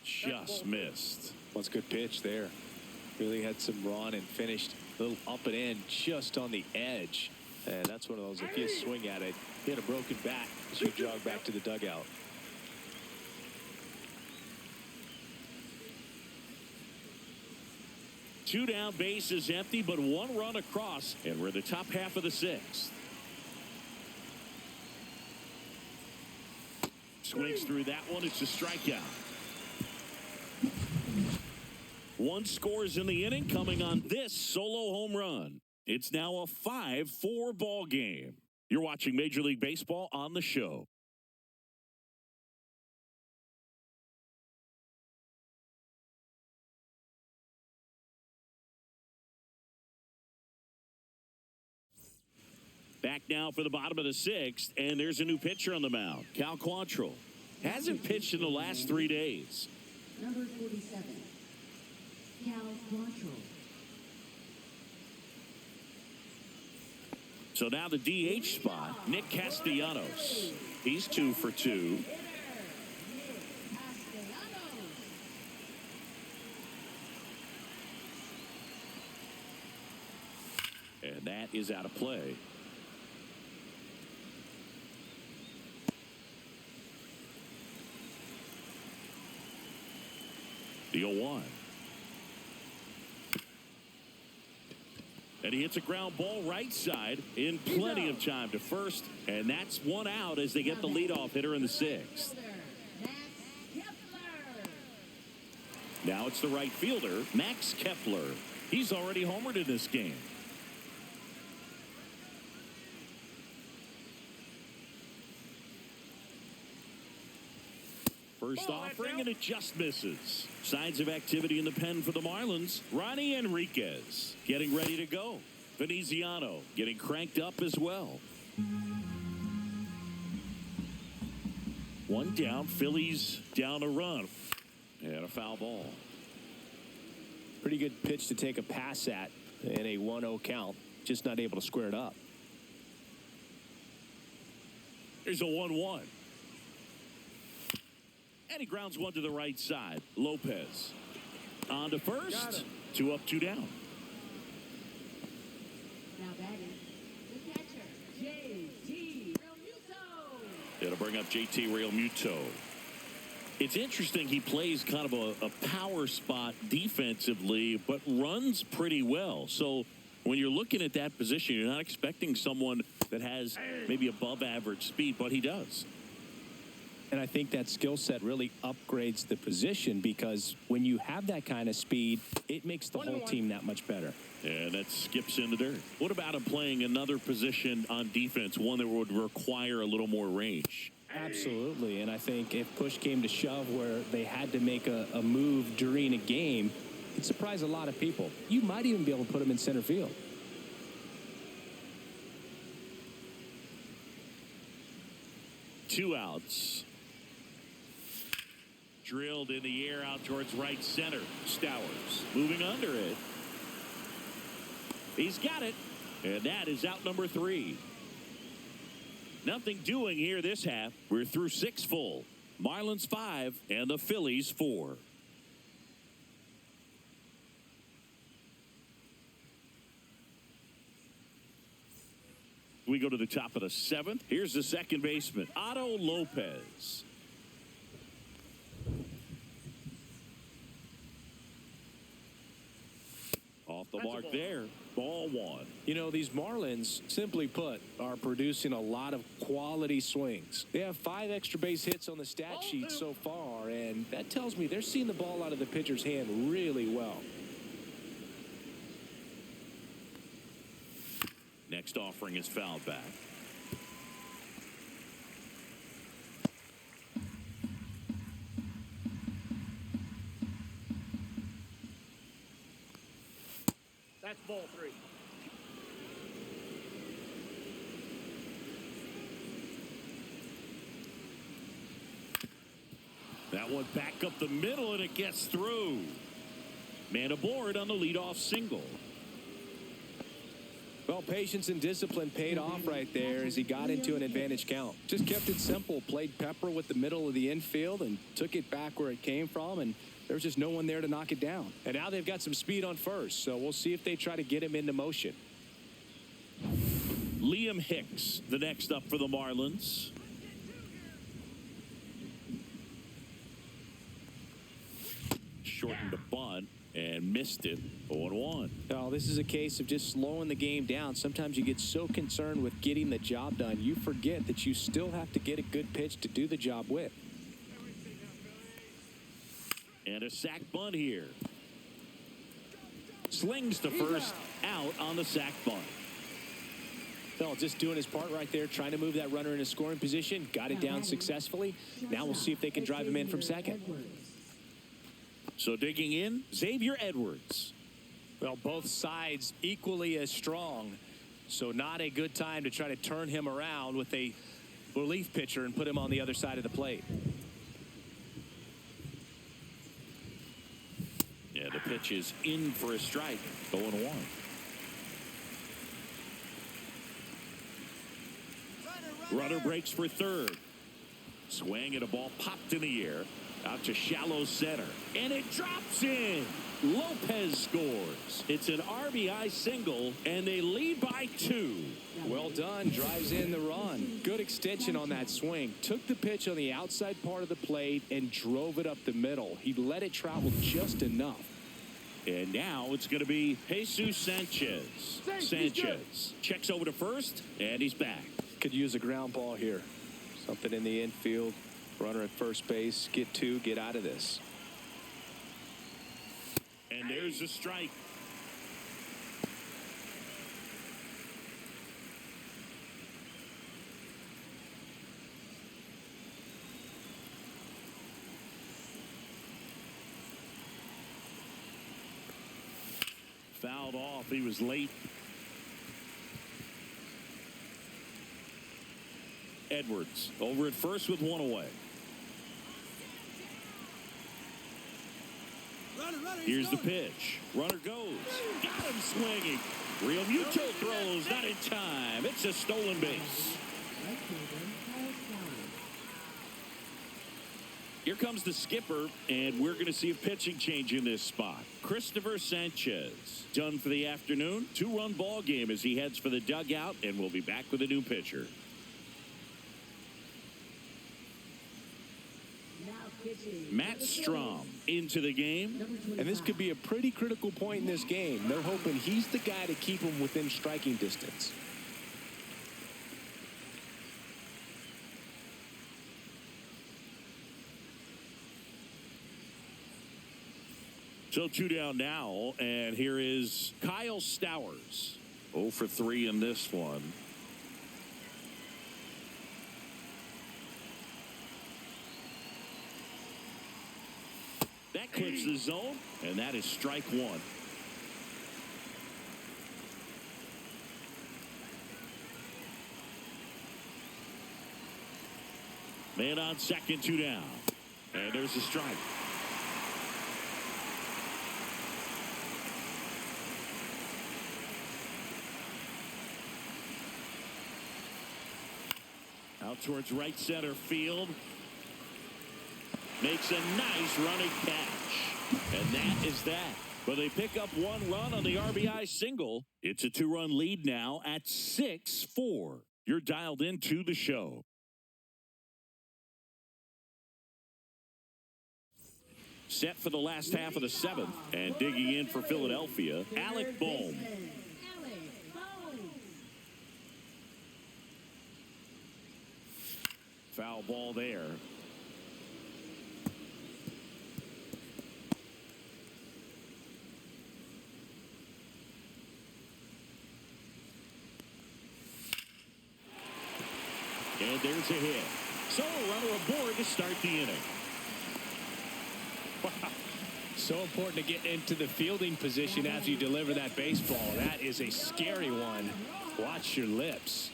Just missed. That's a good pitch there. Really had some run and finished a little up and in just on the edge. And that's one of those, if you swing at it, you had a broken bat as you jog back to the dugout. Two down, base is empty, but 1 run across, and we're in the top half of the 6th. Swings through that one. It's a strikeout. 1 scores in the inning, coming on this solo home run. It's now a 5-4 ball game. You're watching Major League Baseball on the show. Back now for the bottom of the 6th, and there's a new pitcher on the mound. Cal Quantrill hasn't pitched in the last 3 days. Number 47, Cal Quantrill. So now the DH spot, Nick Castellanos. He's 2 for 2. And that is out of play. The 0-1. And he hits a ground ball right side in plenty of time to first. And that's 1 out as they get the leadoff hitter in the 6th. Now it's the right fielder, Max Kepler. He's already homered in this game. First offering, and it just misses. Signs of activity in the pen for the Marlins. Ronnie Enriquez getting ready to go. Veneziano getting cranked up as well. 1 down, Phillies down a run. And a foul ball. Pretty good pitch to take a pass at in a 1-0 count. Just not able to square it up. There's a 1-1. And he grounds one to the right side. Lopez on to first. 2 up, 2 down. Now batting, the catcher, J.T. Realmuto. It'll bring up JT Realmuto. It's interesting. He plays kind of a power spot defensively, but runs pretty well. So when you're looking at that position, you're not expecting someone that has maybe above average speed, but he does. And I think that skill set really upgrades the position, because when you have that kind of speed, it makes the whole team that much better. And that skips into dirt. What about him playing another position on defense, one that would require a little more range? Absolutely. And I think if push came to shove where they had to make a move during a game, it'd surprise a lot of people. You might even be able to put him in center field. Two outs. Drilled in the air out towards right center. Stowers moving under it. He's got it. And that is out number 3. Nothing doing here this half. We're through 6 full. Marlins 5 and the Phillies 4. We go to the top of the 7th. Here's the second baseman, Otto Lopez. Off the mark there. Ball 1. You know, these Marlins, simply put, are producing a lot of quality swings. They have 5 extra base hits on the stat sheet so far, and that tells me they're seeing the ball out of the pitcher's hand really well. Next offering is fouled back. That's ball 3. That one back up the middle, and it gets through. Man aboard on the leadoff single. Well, patience and discipline paid off right there as he got into an advantage count. Just kept it simple, played pepper with the middle of the infield and took it back where it came from, and there was just no one there to knock it down. And now they've got some speed on first, so we'll see if they try to get him into motion. Liam Hicks, the next up for the Marlins. Shortened the bunt and missed it. 0-1. Well, this is a case of just slowing the game down. Sometimes you get so concerned with getting the job done, you forget that you still have to get a good pitch to do the job with. And a sac bunt here. Slings to first, out on the sac bunt. Well, just doing his part right there, trying to move that runner into scoring position. Got it down successfully. Now we'll see if they can drive him in from second. So digging in, Xavier Edwards. Well, both sides equally as strong. So not a good time to try to turn him around with a relief pitcher and put him on the other side of the plate. Yeah, the pitch is in for a strike. 0-1. Runner breaks for third. Swing and a ball popped in the air. Out to shallow center. And it drops in. Lopez scores. It's an RBI single, and they lead by 2. Well done. Drives in the run. Good extension on that swing. Took the pitch on the outside part of the plate and drove it up the middle. He let it travel just enough. And now it's going to be Jesus Sanchez. Sanchez checks over to first, and he's back. Could use a ground ball here. Something in the infield. Runner at first base. Get 2. Get out of this. And there's a strike. Fouled off. He was late. Edwards over at first with 1 away. Here's the pitch. Runner goes. Got him swinging. Realmuto throws not in time. It's a stolen base. Here comes the skipper, and we're going to see a pitching change in this spot. Christopher Sanchez done for the afternoon. 2-run ball game as he heads for the dugout, and we'll be back with a new pitcher. Matt Strom into the game. And this could be a pretty critical point in this game. They're hoping he's the guy to keep them within striking distance. So 2 down now, and here is Kyle Stowers. 0 for 3 in this one. That clips the zone, and that is strike 1. Man on second, 2 down. And there's a strike. Out towards right center field. Makes a nice running catch. And that is that. But they pick up 1 run on the RBI single. It's a 2-run lead now at 6-4. You're dialed into the show. Set for the last half of the 7th. And digging in for Philadelphia, Alec Bohm. Foul ball there. And there's a hit. So a runner aboard to start the inning. Wow. So important to get into the fielding position as you deliver that baseball. That is a scary one. Watch your lips.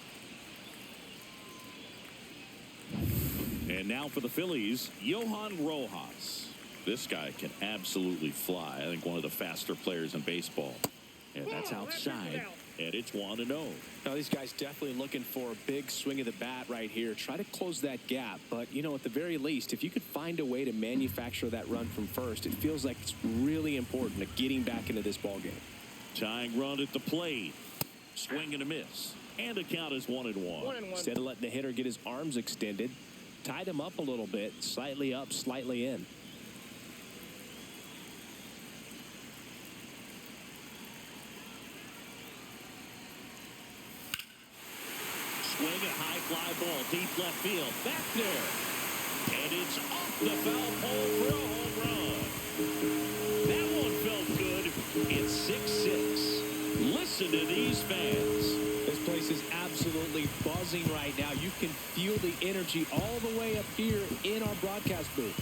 And now for the Phillies, Johan Rojas. This guy can absolutely fly. I think one of the faster players in baseball. And that's outside. And it's 1-0. Now, these guys definitely looking for a big swing of the bat right here. Try to close that gap. But, you know, at the very least, if you could find a way to manufacture that run from first, it feels like it's really important to getting back into this ball game. Tying run at the plate. Swing and a miss. And the count is 1-1. Instead of letting the hitter get his arms extended, tied him up a little bit, slightly up, slightly in. Swing a high fly ball, deep left field, back there. And it's off the foul pole for a home run. That one felt good. It's 6-6. Listen to these fans. This place is absolutely buzzing right now. You can feel the energy all the way up here in our broadcast booth.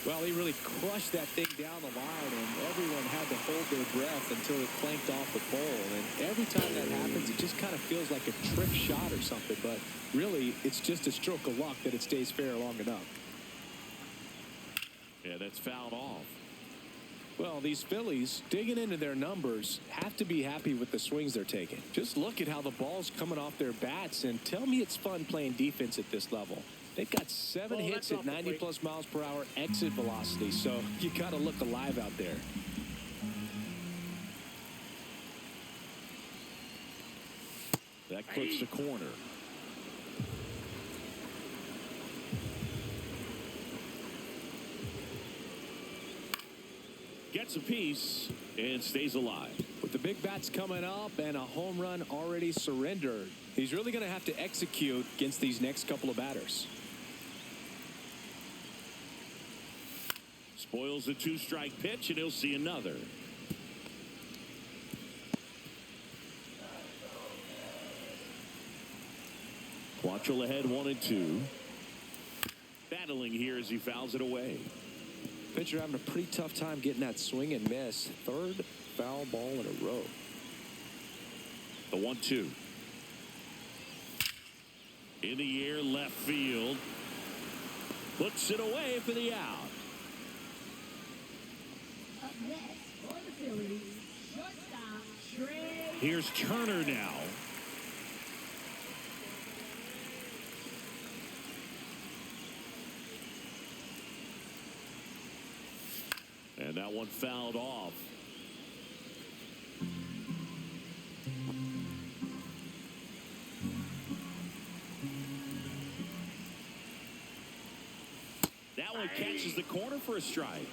Well, he really crushed that thing down the line, and everyone had to hold their breath until it clanked off the pole. And every time that happens, it just kind of feels like a trick shot or something. But really, it's just a stroke of luck that it stays fair long enough. Yeah, that's fouled off. Well, these Phillies, digging into their numbers, have to be happy with the swings they're taking. Just look at how the ball's coming off their bats, and tell me it's fun playing defense at this level. They've got 7 hits at 90-plus miles per hour exit velocity, so you got to look alive out there. That clips the corner. Gets a piece and stays alive. With the big bats coming up and a home run already surrendered, he's really going to have to execute against these next couple of batters. Spoils the 2-strike pitch, and he'll see another. Quantrill ahead 1-2. Battling here as he fouls it away. Pitcher having a pretty tough time getting that swing and miss. 3rd foul ball in a row. The 1-2. In the air, left field. Puts it away for the out. Up next for the Phillies, shortstop Trey. Here's Turner now. And that one fouled off. That one catches the corner for a strike.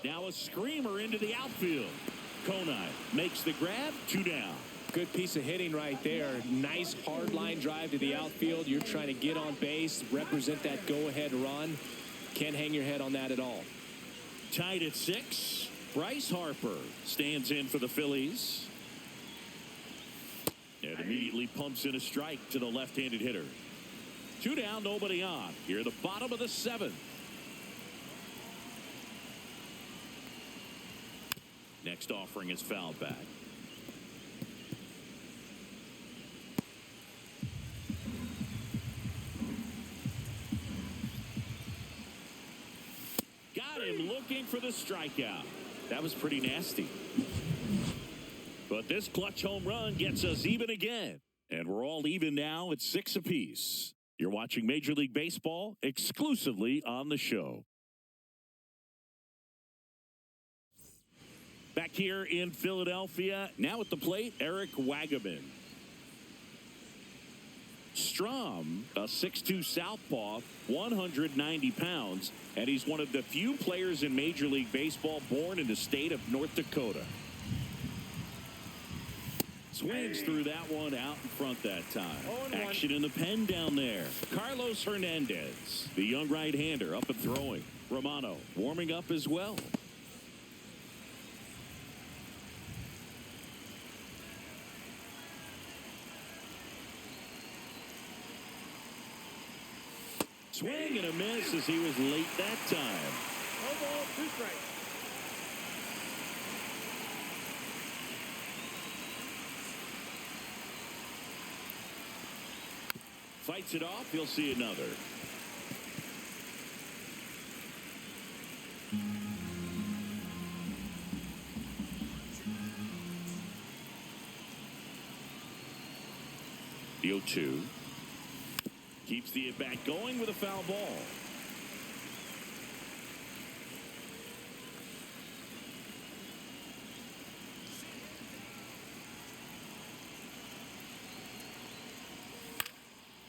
Now a screamer into the outfield. Konai makes the grab, 2 down. Good piece of hitting right there. Nice hard line drive to the outfield. You're trying to get on base, represent that go-ahead run. Can't hang your head on that at all. Tied at 6. Bryce Harper stands in for the Phillies. And immediately pumps in a strike to the left-handed hitter. 2 down, nobody on. Here at the bottom of the 7th. Next offering is fouled back. Got him looking for the strikeout. That was pretty nasty. But this clutch home run gets us even again. And we're all even now at 6 apiece. You're watching Major League Baseball exclusively on the show. Back here in Philadelphia, now at the plate, Eric Wagaman. Strom, a 6'2 southpaw, 190 pounds, and he's one of the few players in Major League Baseball born in the state of North Dakota. Swings through that one out in front that time. Action in the pen down there. Carlos Hernandez, the young right-hander, up and throwing. Romano warming up as well. Swing and a miss as he was late that time. No ball, 2 strikes. Fights it off. He'll see another. The 0-2. Keeps the at-bat going with a foul ball.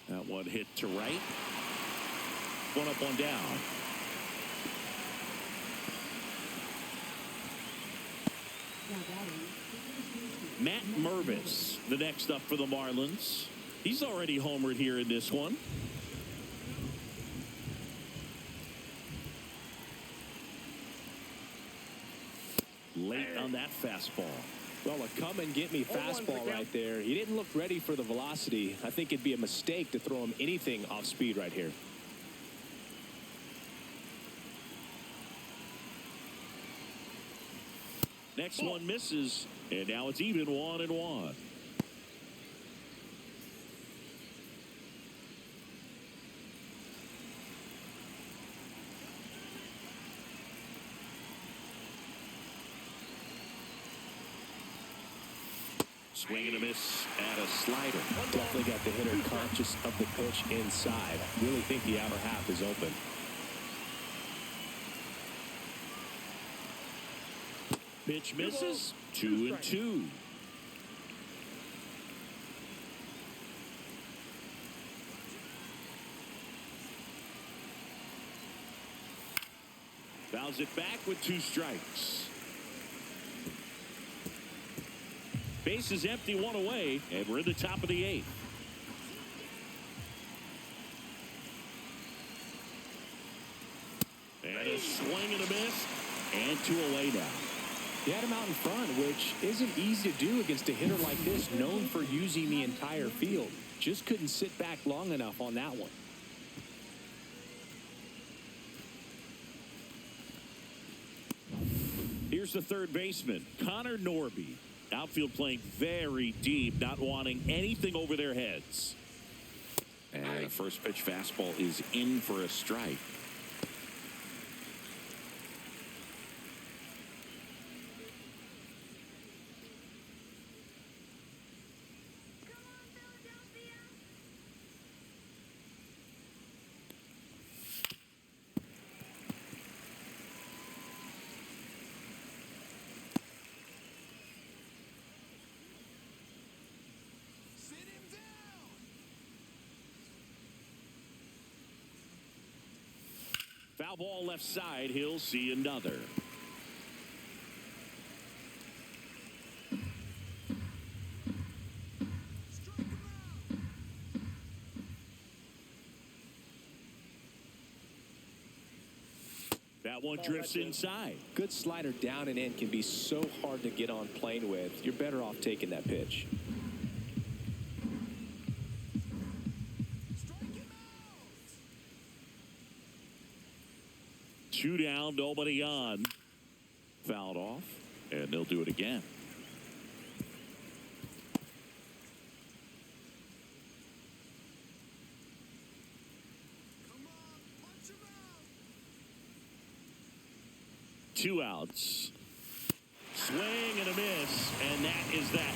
That one hit to right. One up, one down. Matt Mervis, the next up for the Marlins. He's already homered here in this one. Late on that fastball. Well, a come-and-get-me fastball right there. He didn't look ready for the velocity. I think it'd be a mistake to throw him anything off speed right here. Next one misses, and now it's even 1-1. Swing and a miss at a slider. Definitely got the hitter conscious of the pitch inside. Really think the outer half is open. Pitch misses. 2-2. Fouls it back with 2 strikes. Base is empty, 1 away, and we're in the top of the 8th. And a swing and a miss, and 2 away now. He had him out in front, which isn't easy to do against a hitter like this, known for using the entire field. Just couldn't sit back long enough on that one. Here's the third baseman, Connor Norby. Outfield playing very deep, not wanting anything over their heads. And a first pitch fastball is in for a strike. Foul ball left side. He'll see another. That one drifts inside. Good slider down and in can be so hard to get on plane with. You're better off taking that pitch. Two down, nobody on. Fouled off, and they'll do it again. Two outs. Swing and a miss, and that is that.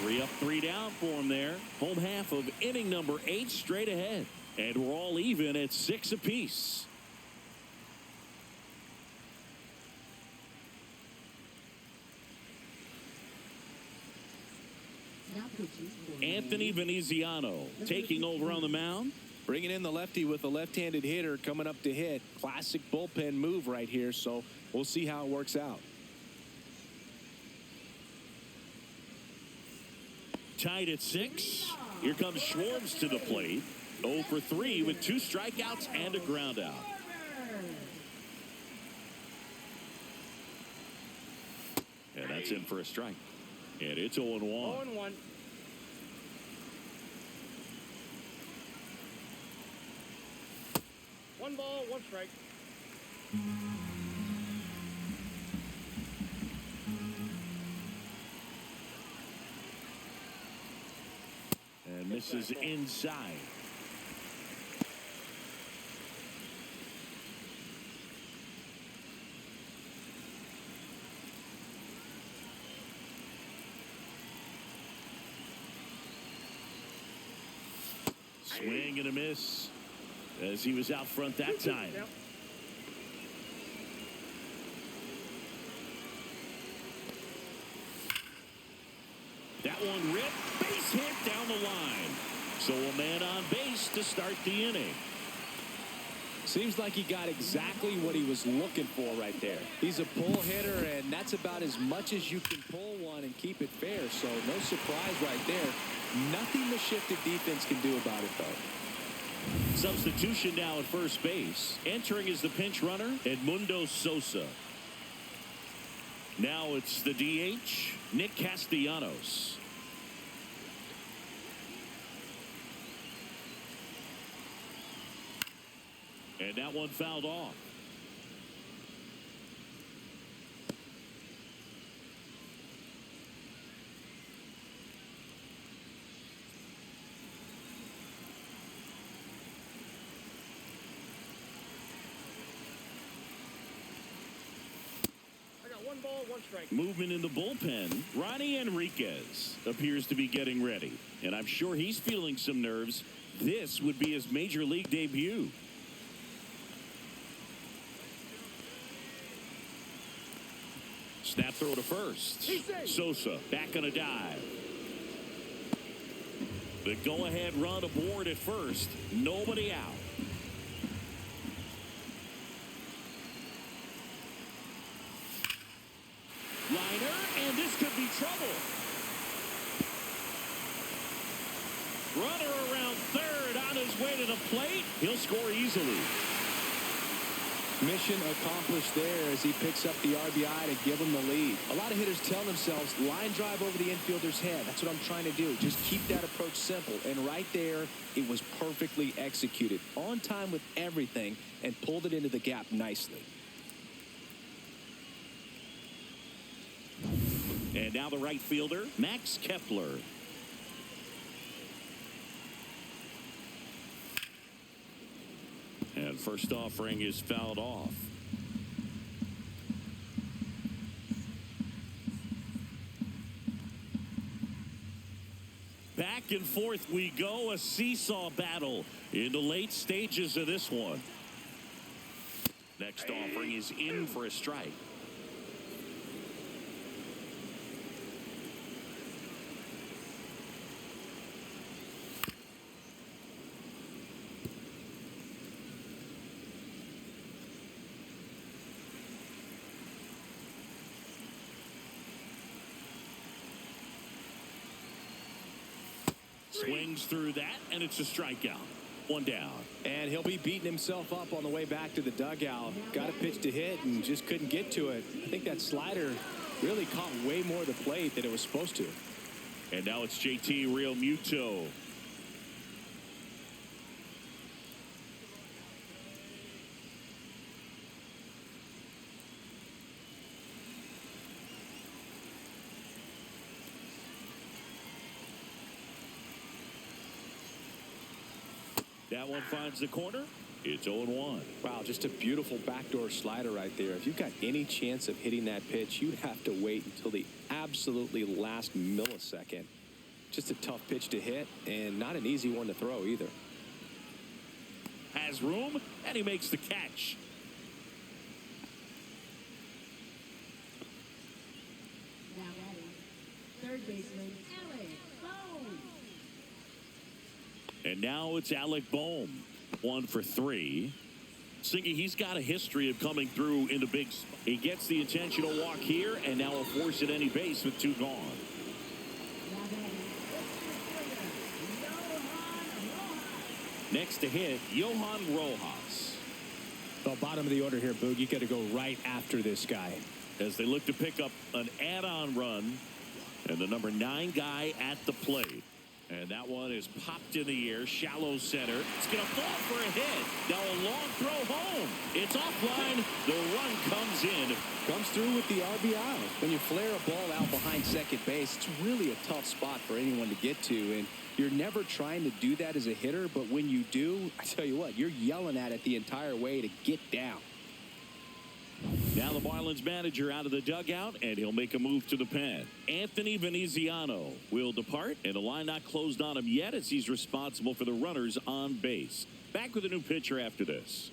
3 up, 3 down for him there. Home half of inning number 8 straight ahead. And we're all even at 6 apiece. Anthony Veneziano taking over on the mound. Bringing in the lefty with a left-handed hitter coming up to hit. Classic bullpen move right here, so we'll see how it works out. Tied at 6. Here comes Schwartz to the plate. 0 for 3 with 2 strikeouts and a ground out. And that's in for a strike. And it's 0-1. 0-1. One ball, one strike. And misses inside. Swing and a miss as he was out front that time. Yep. That one ripped, base hit down the line. So a man on base to start the inning. Seems like he got exactly what he was looking for right there. He's a pull hitter, and that's about as much as you can pull one and keep it fair. So no surprise right there. Nothing the shifted defense can do about it, though. Substitution now at first base. Entering is the pinch runner, Edmundo Sosa. Now it's the DH, Nick Castellanos. And that one fouled off. I got one ball, one strike. Movement in the bullpen. Ronnie Enriquez appears to be getting ready. And I'm sure he's feeling some nerves. This would be his major league debut. Snap throw to first. Sosa back on a dive. The go-ahead run aboard at first. Nobody out. Liner, and this could be trouble. Runner around third on his way to the plate. He'll score easily. Mission accomplished there as he picks up the RBI to give him the lead. A lot of hitters tell themselves, line drive over the infielder's head. That's what I'm trying to do. Just keep that approach simple. And right there, it was perfectly executed. On time with everything and pulled it into the gap nicely. And now the right fielder, Max Kepler. And first offering is fouled off. Back and forth we go, a seesaw battle in the late stages of this one. Next offering is in for a strike. Swings through that, and it's a strikeout. One down. And he'll be beating himself up on the way back to the dugout. Got a pitch to hit and just couldn't get to it. I think that slider really caught way more of the plate than it was supposed to. And now it's JT Realmuto. That one finds the corner. It's 0-1. Wow, just a beautiful backdoor slider right there. If you've got any chance of hitting that pitch, you have to wait until the absolutely last millisecond. Just a tough pitch to hit and not an easy one to throw either. Has room, and he makes the catch. Now batting, third baseman Alec Bohm. And now it's Alec Bohm. 1 for 3. Singy, he's got a history of coming through in the big. He gets the intentional walk here, and now a force at any base with 2 gone. Now batting, Johan Rojas. Next to hit, Johan Rojas. The bottom of the order here, Boog. You got to go right after this guy. As they look to pick up an add-on run, and the number 9 guy at the plate. And that one is popped in the air, shallow center. It's going to fall for a hit. Now a long throw home. It's offline. The run comes in. Comes through with the RBI. When you flare a ball out behind second base, it's really a tough spot for anyone to get to. And you're never trying to do that as a hitter. But when you do, I tell you what, you're yelling at it the entire way to get down. Now the Marlins manager out of the dugout, and he'll make a move to the pen. Anthony Veneziano will depart, and the line not closed on him yet as he's responsible for the runners on base. Back with a new pitcher after this.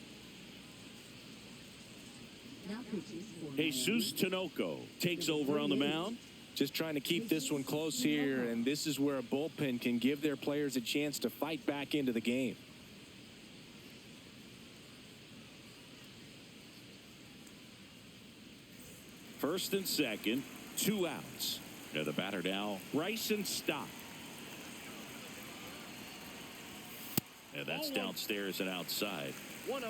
Now pitches for Jesus Tinoco takes over on the mound. Just trying to keep this one close here, and this is where a bullpen can give their players a chance to fight back into the game. First and second, 2 outs. And the batter now, Bryson Stott. And that's downstairs and outside. 1-0.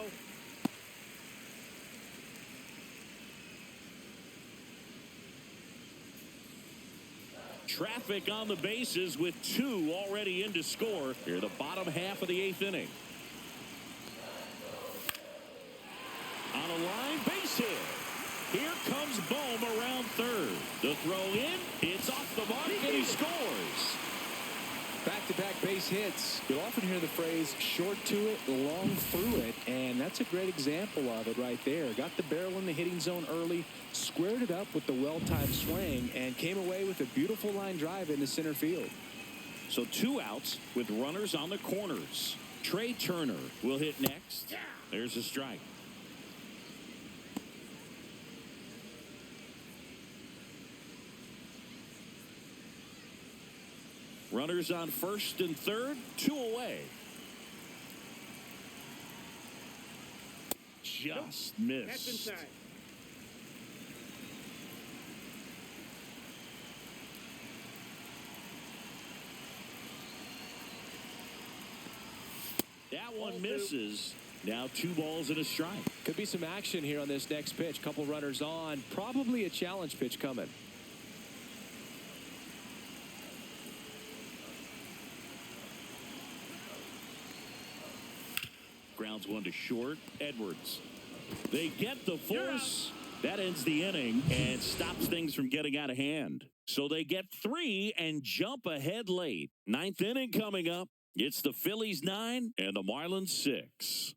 Traffic on the bases with 2 already in to score here the bottom half of the 8th inning. On a line, base hit. Here comes Bohm around third. The throw in, it's off the mark, and he scores. Back-to-back base hits. You'll often hear the phrase short to it, long through it, and that's a great example of it right there. Got the barrel in the hitting zone early, squared it up with the well-timed swing, and came away with a beautiful line drive into center field. So 2 outs with runners on the corners. Trey Turner will hit next. There's a strike. Runners on first and third, 2 away. Just That's missed. inside. That one misses. Now 2 balls and a strike. Could be some action here on this next pitch. Couple runners on. Probably a challenge pitch coming. Grounds one to short. Edwards. They get the force. That ends the inning and stops things from getting out of hand. So they get 3 and jump ahead late. 9th inning coming up. It's the Phillies 9 and the Marlins 6.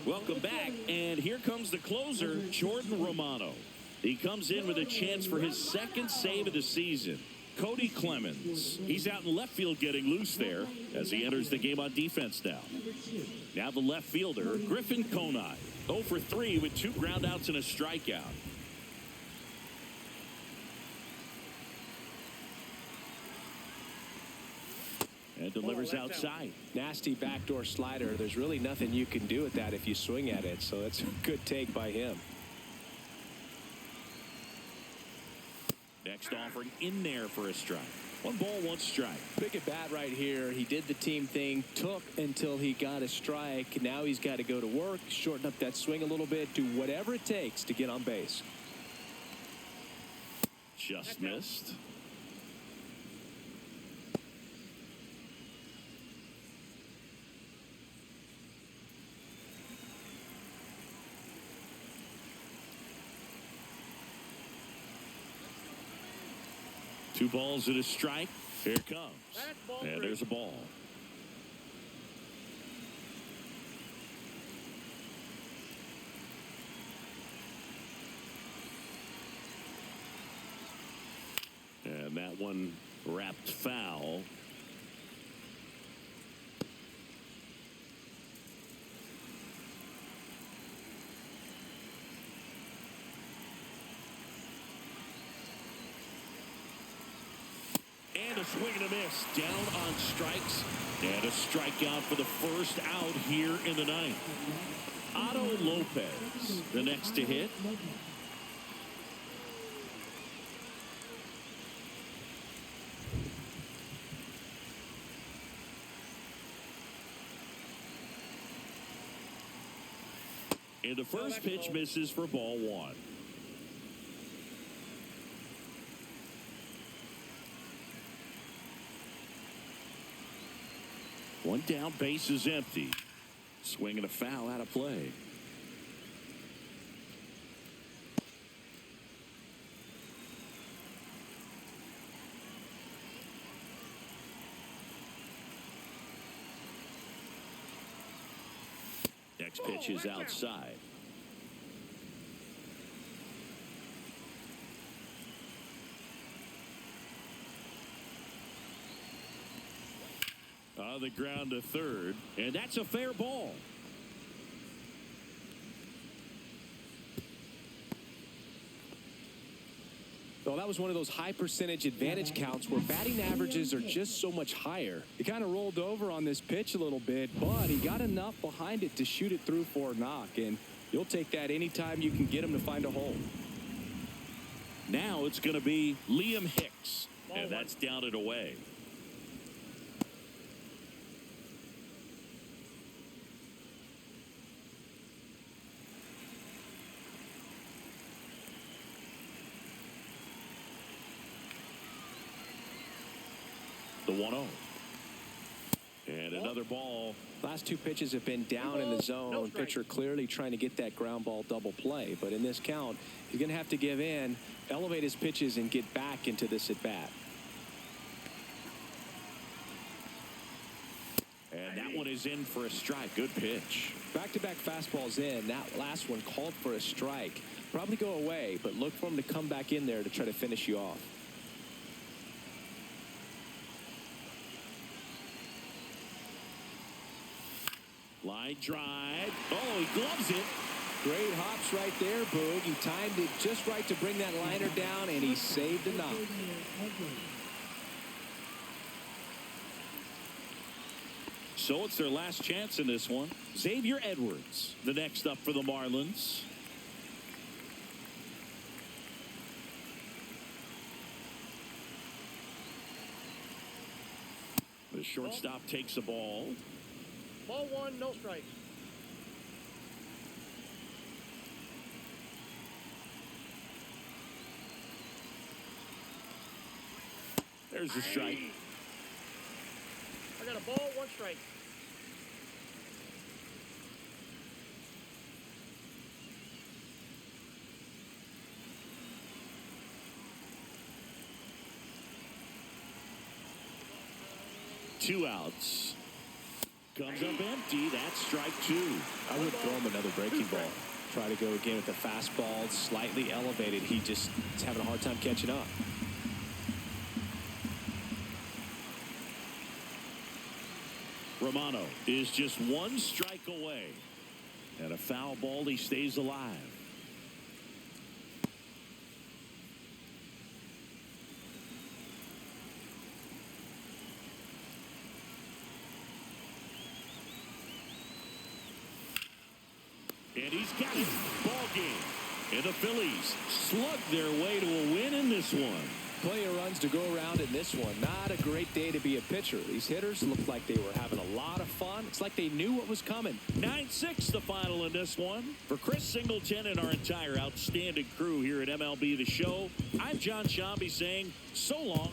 Welcome back, and here comes the closer, Jordan Romano. He comes in with a chance for his 2nd save of the season. Cody Clemens, he's out in left field getting loose there as he enters the game on defense now. Now the left fielder, Griffin Conine, 0 for 3 with 2 groundouts and a strikeout. And delivers outside. Nasty backdoor slider. There's really nothing you can do with that if you swing at it. So that's a good take by him. Next offering in there for a strike. 1 ball, 1 strike. Big at bat right here. He did the team thing, took until he got a strike. Now he's got to go to work, shorten up that swing a little bit, do whatever it takes to get on base. Just missed. Two balls and a strike. Here it comes. And there's a ball. And that one wrapped foul. And a swing and a miss. Down on strikes. And a strikeout for the first out here in the 9th. Otto Lopez, the next to hit. And the first pitch misses for ball 1. One down, base is empty. Swing and a foul out of play. Next pitch is outside. On the ground to third, and that's a fair ball. Well, that was one of those high percentage advantage counts where batting averages are just so much higher. He kind of rolled over on this pitch a little bit, but he got enough behind it to shoot it through for a knock, and you'll take that anytime you can get him to find a hole. Now it's going to be Liam Hicks, and that's down and away. The 1-0. And another ball. Last 2 pitches have been down in the zone. Pitcher clearly trying to get that ground ball double play. But in this count, he's going to have to give in, elevate his pitches, and get back into this at bat. And that one is in for a strike. Good pitch. Back-to-back fastballs in. That last one called for a strike. Probably go away, but look for him to come back in there to try to finish you off. Line drive. Oh, he gloves it. Great hops right there, Boog. He timed it just right to bring that liner down, and he saved a knock. So it's their last chance in this one. Xavier Edwards, the next up for the Marlins. The shortstop takes the ball. Ball one, no strikes. There's the strike. I got a ball, one strike. Two outs. Comes up empty. That's strike two. I would throw him another breaking ball. Try to go again with the fastball, slightly elevated. He just is having a hard time catching up. Romano is just one strike away. And a foul ball, he stays alive. And he's got it. Ball game. And the Phillies slug their way to a win in this one. Plenty of runs to go around in this one. Not a great day to be a pitcher. These hitters looked like they were having a lot of fun. It's like they knew what was coming. 9-6 the final in this one. For Chris Singleton and our entire outstanding crew here at MLB The Show, I'm John Shambi saying so long.